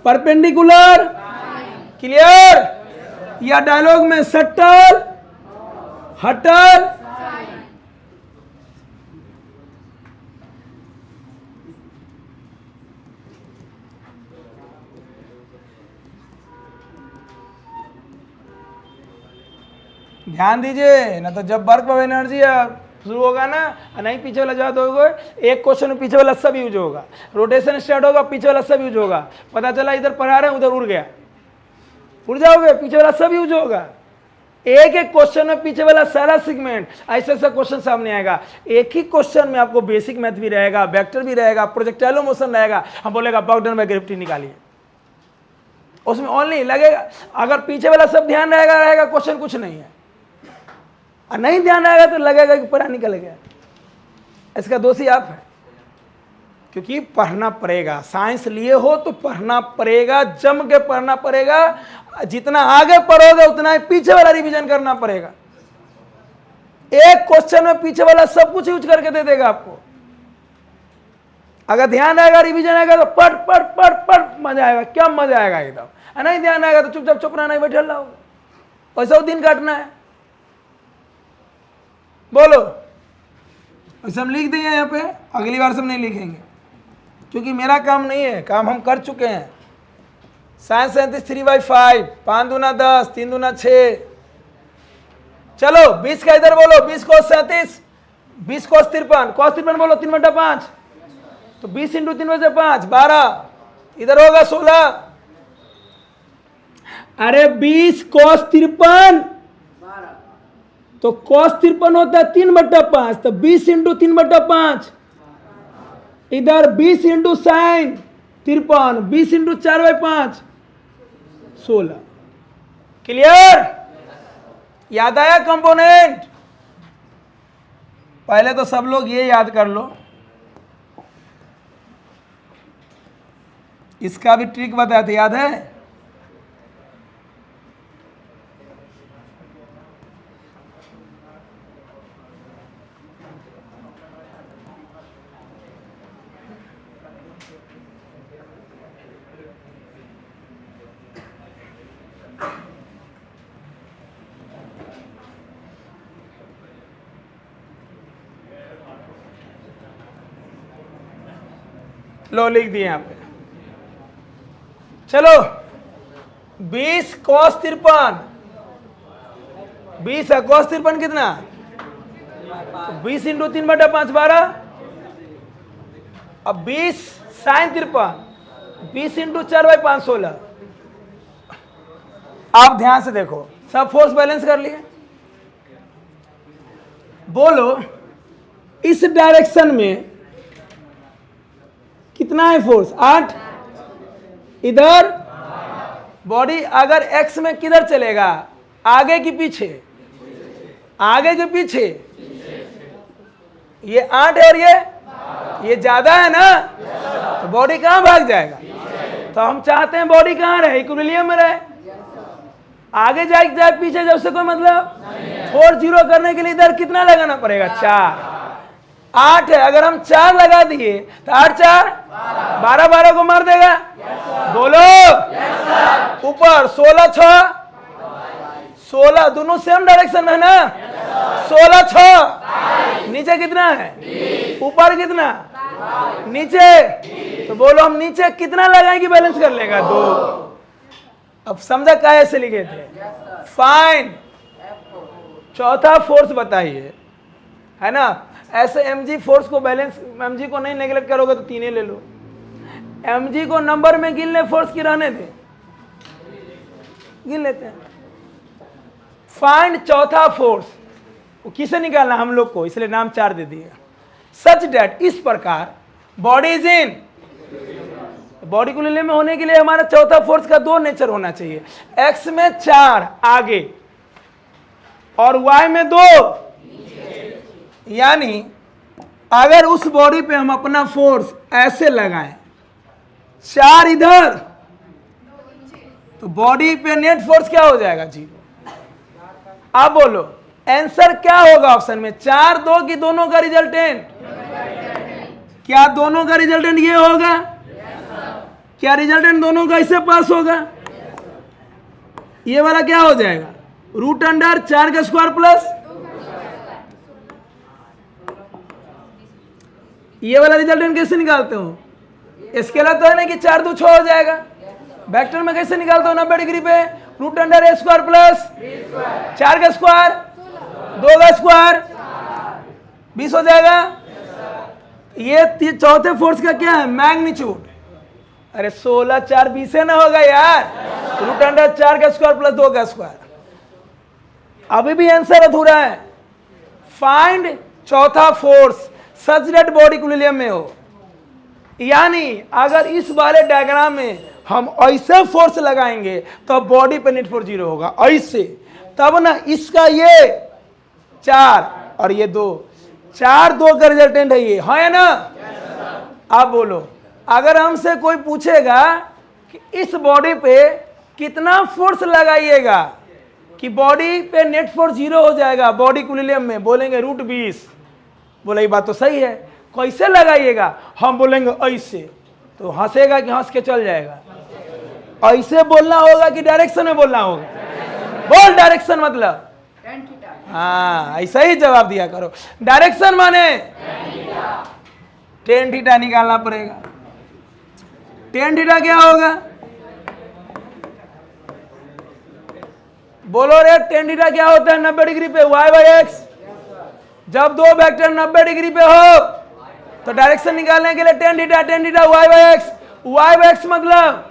परपेंडिकुलर। क्लियर? या डायलॉग में सट्टल हटल। ध्यान दीजिए, ना तो जब वर्क ऑफ एनर्जी शुरू होगा ना, नहीं पीछे वाला जवाब दोगे, एक क्वेश्चन में पीछे वाला सब यूज होगा, रोटेशन स्टार्ट होगा, पीछे वाला सब यूज होगा। पता चला इधर पढ़ा रहे हैं, उधर उड़ गया, उड़ जाओगे, पीछे वाला सब यूज होगा। एक एक क्वेश्चन में पीछे वाला सारा सेगमेंट, ऐसा ऐसा क्वेश्चन सामने आएगा। एक ही क्वेश्चन में आपको बेसिक मैथ भी रहेगा, वेक्टर भी रहेगा, प्रोजेक्टाइल मोशन रहेगा। हम बोलेगा वर्क डन बाय ग्रेविटी निकालिए, उसमें ओनली लगेगा। अगर पीछे वाला सब ध्यान रहेगा क्वेश्चन कुछ नहीं है, और नहीं ध्यान आएगा तो लगेगा कि पूरा निकल गया। इसका दोषी आप है, क्योंकि पढ़ना पड़ेगा। साइंस लिए हो तो पढ़ना पड़ेगा, जम के पढ़ना पड़ेगा। जितना आगे पढ़ोगे उतना ही पीछे वाला रिवीजन करना पड़ेगा। एक क्वेश्चन में पीछे वाला सब कुछ यूज करके दे देगा आपको। अगर ध्यान आएगा, रिवीजन आएगा तो पढ़ पढ़ पढ़ पढ़, मजा आएगा। क्या मजा आएगा एकदम। नहीं ध्यान आएगा तो चुपचाप चुप रहना, नहीं बैठे रहो, वैसा दिन काटना है। बोलो, वैसे हम लिख देंगे यहाँ पे, अगली बार से हम नहीं लिखेंगे, क्योंकि मेरा काम नहीं है, काम हम कर चुके हैं। sin 37 3/5, 5 दूना 10, 3 दूना 6। चलो 20 का इधर बोलो, 20 cos 37, 20 cos 53, cos 53 बोलो 3/5, तो 20 × 3/5 12, इधर होगा 16। अरे 20 cos 53, तो cos 53 होता है 3/5, तो 20 × 3/5, इधर 20 × sin 53, 20 × 4/5 16। क्लियर? याद आया कंपोनेंट? पहले तो सब लोग ये याद कर लो। इसका भी ट्रिक बताया था, याद है? लो लिख दिए यहाँ पे। चलो 20 cos 53, 20 है cos 53 कितना? 20 × 3/5 12। अब 20 sin 53, 20 × 4/5 16। आप ध्यान से देखो, सब फोर्स बैलेंस कर लिए। बोलो इस डायरेक्शन में कितना है फोर्स? 8। इधर बॉडी अगर एक्स में किधर चलेगा? आगे कि पीछे? आगे के पीछे। ये 8 है और ये ज्यादा है ना, तो बॉडी कहां भाग जाएगा? तो हम चाहते हैं बॉडी कहां रहे? इक्विलिब्रियम में रहे। आगे जाए पीछे जाए उससे कोई मतलब? फोर्स जीरो करने के लिए इधर कितना लगाना पड़ेगा? 4। 8 है, अगर हम 4 लगा दिए तो 8 4 12, 12 को मार देगा। बोलो ऊपर 16 6 16, दोनों सेम डायरेक्शन में है ना? 16 6। नीचे कितना है? ऊपर कितना? नीचे। तो बोलो हम नीचे कितना लगाएंगे बैलेंस कर लेगा? 2। अब समझा क्या ऐसे लिखे थे? फाइन। चौथा फोर्स बताइए, है ना? ऐसे mg फोर्स को बैलेंस, mg को नहीं नेगलेक्ट करोगे तो 3 ले लो। mg को नंबर में गिन ले फोर्स की, रहने दे, गिन लेते हैं। फाइंड चौथा फोर्स, वो किसे निकालना हम लोग को, इसलिए नाम 4 दे दिए। सच डेट, इस प्रकार बॉडी इज इन, बॉडी को में होने के लिए हमारा चौथा फोर्स का 2 नेचर होना चाहिए, x में 4 आगे और y में 2। यानी अगर उस बॉडी पे हम अपना फोर्स ऐसे लगाएं, 4 इधर, तो बॉडी पे नेट फोर्स क्या हो जाएगा? 0। अब बोलो आंसर क्या होगा ऑप्शन में? 4 2 की दोनों का रिजल्टेंट? क्या दोनों का रिजल्टेंट ये होगा? क्या रिजल्टेंट दोनों का इससे पास होगा? ये वाला क्या हो जाएगा? रूट अंडर 4 का स्क्वायर प्लस ये वाला रिजल्टेंट कैसे निकालते हो? स्केलर तो है ना कि 4 2 6 हो जाएगा। वेक्टर में कैसे निकालते हो? 90 डिग्री पे रूट अंडर ए स्क्वायर प्लस 4 का स्क्वायर 2 का स्क्वायर 20 हो जाएगा। ये चौथे फोर्स का क्या है? मैग्नीट्यूड। अरे 16 4 20 है ना होगा यार, रूट अंडर 4 का स्क्वायर प्लस 2 का स्क्वायर। अभी भी आंसर अधूरा है। फाइंड चौथा force such that body equilibrium में हो। यानी अगर इस वाले डायग्राम में हम ऐसे फोर्स लगाएंगे तो बॉडी पे नेट फोर्स 0 होगा, ऐसे, तब ना इसका ये 4 और ये 2, 4 2 का रिजल्टेंट है ये, है ना? आप बोलो, अगर हमसे कोई पूछेगा कि इस बॉडी पे कितना फोर्स लगाइएगा कि बॉडी पे नेट फोर्स 0 हो जाएगा बॉडी इक्विलिब्रियम में, बोलेंगे रूट 20। बोला ये बात तो सही है, कैसे लगाइएगा? हम बोलेंगे ऐसे, तो हंसेगा कि हंस के चल जाएगा। ऐसे बोलना होगा कि डायरेक्शन में बोलना होगा? बोल डायरेक्शन मतलब, हाँ ऐसा ही जवाब दिया करो। डायरेक्शन माने टेन थीटा निकालना पड़ेगा। टेन थीटा क्या होगा? बोलो रे, टेन थीटा क्या होता है? 90 डिग्री पे y बाई एक्स। जब 2 वेक्टर 90 डिग्री पे हो तो डायरेक्शन निकालने के लिए tan theta y by x. y by x मतलब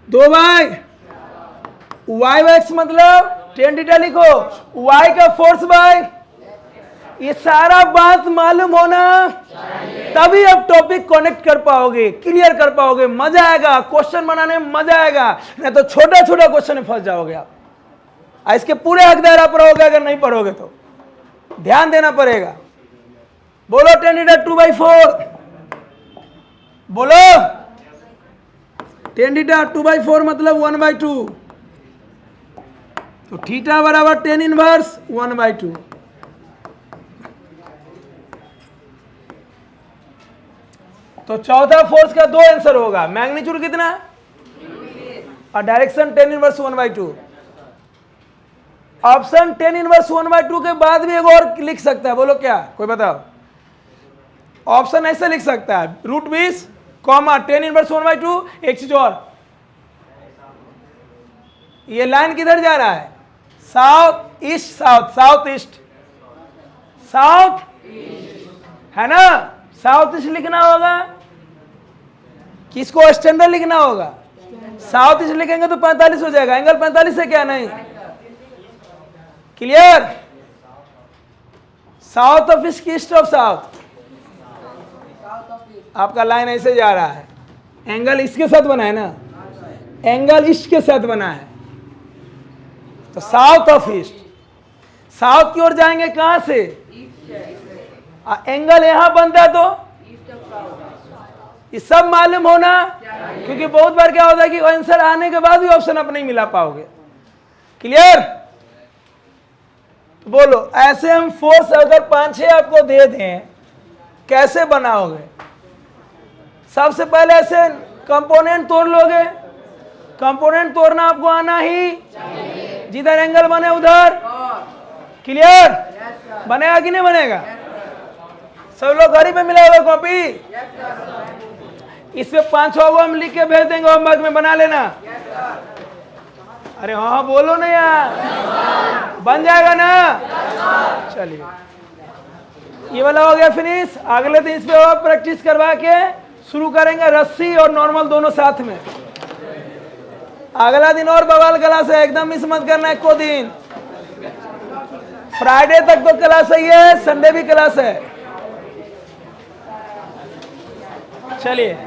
2 बाई, y बाई एक्स मतलब टेन थीटा लिखो, y का फोर्स बाई। ये सारा बात मालूम होना तभी अब टॉपिक कनेक्ट कर पाओगे, क्लियर कर पाओगे, मजा आएगा, क्वेश्चन बनाने में मजा आएगा। नहीं तो छोटा छोटा क्वेश्चन में फंस जाओगे आप। इसके पूरे हकदार आप रहोगे अगर नहीं पढ़ोगे तो। ध्यान देना पड़ेगा। बोलो टेन थीटा 2/4, बोलो टेन थीटा 2/4 मतलब 1/2, तो थीटा बराबर टेन इनवर्स 1/2। तो चौथा फोर्स का 2 आंसर होगा, मैग्नीट्यूड कितना और direction tan inverse 1/2। Option tan inverse 1/2 के बाद भी एक और लिख सकता है, बोलो क्या? कोई बताओ। ऑप्शन ऐसे लिख सकता है, रूट 20 कॉमा टेन इनवर्स 1/2। एक चीज और, ये लाइन किधर जा रहा है? South east, south south east, south है ना? साउथ ईस्ट लिखना होगा, किसको स्टैंडर्ड लिखना होगा? साउथ ईस्ट लिखेंगे तो 45 हो जाएगा। एंगल 45 है क्या? नहीं। क्लियर? साउथ ऑफ ईस्ट की ईस्ट ऑफ साउथ। आपका लाइन ऐसे जा रहा है, एंगल इसके साथ बना है ना, एंगल ईस्ट के साथ बना है, तो साउथ ऑफ ईस्ट। साउथ की ओर जाएंगे कहां से? एंगल यहां बनता है तो ये सब मालूम होना, क्योंकि बहुत बार क्या होता है कि आंसर आने के बाद भी ऑप्शन आप नहीं मिला पाओगे। क्लियर? तो बोलो, ऐसे हम फोर्स अगर 5-6 आपको दे दें कैसे बनाओगे? सबसे पहले ऐसे कंपोनेंट तोड़ लोगे। कंपोनेंट तोड़ना आपको आना ही, जिधर एंगल बने उधर। क्लियर? बनेगा कि नहीं बनेगा? सब लोग घड़ी पे मिला होगा कॉपी, इस पे 5-6 को हम लिख के भेज देंगे, होमवर्क में बना लेना। अरे हाँ बोलो ना यार, बन जाएगा ना? चलिए। ये वाला हो गया फिनिश। अगले दिन इस पे और प्रैक्टिस करवा के शुरू करेंगे रस्सी और नॉर्मल दोनों साथ में। अगला दिन और बवाल क्लास है, एकदम मिस मत करना एको दिन। फ्राइडे तक तो क्लास ही है, संडे भी क्लास है। चलिए।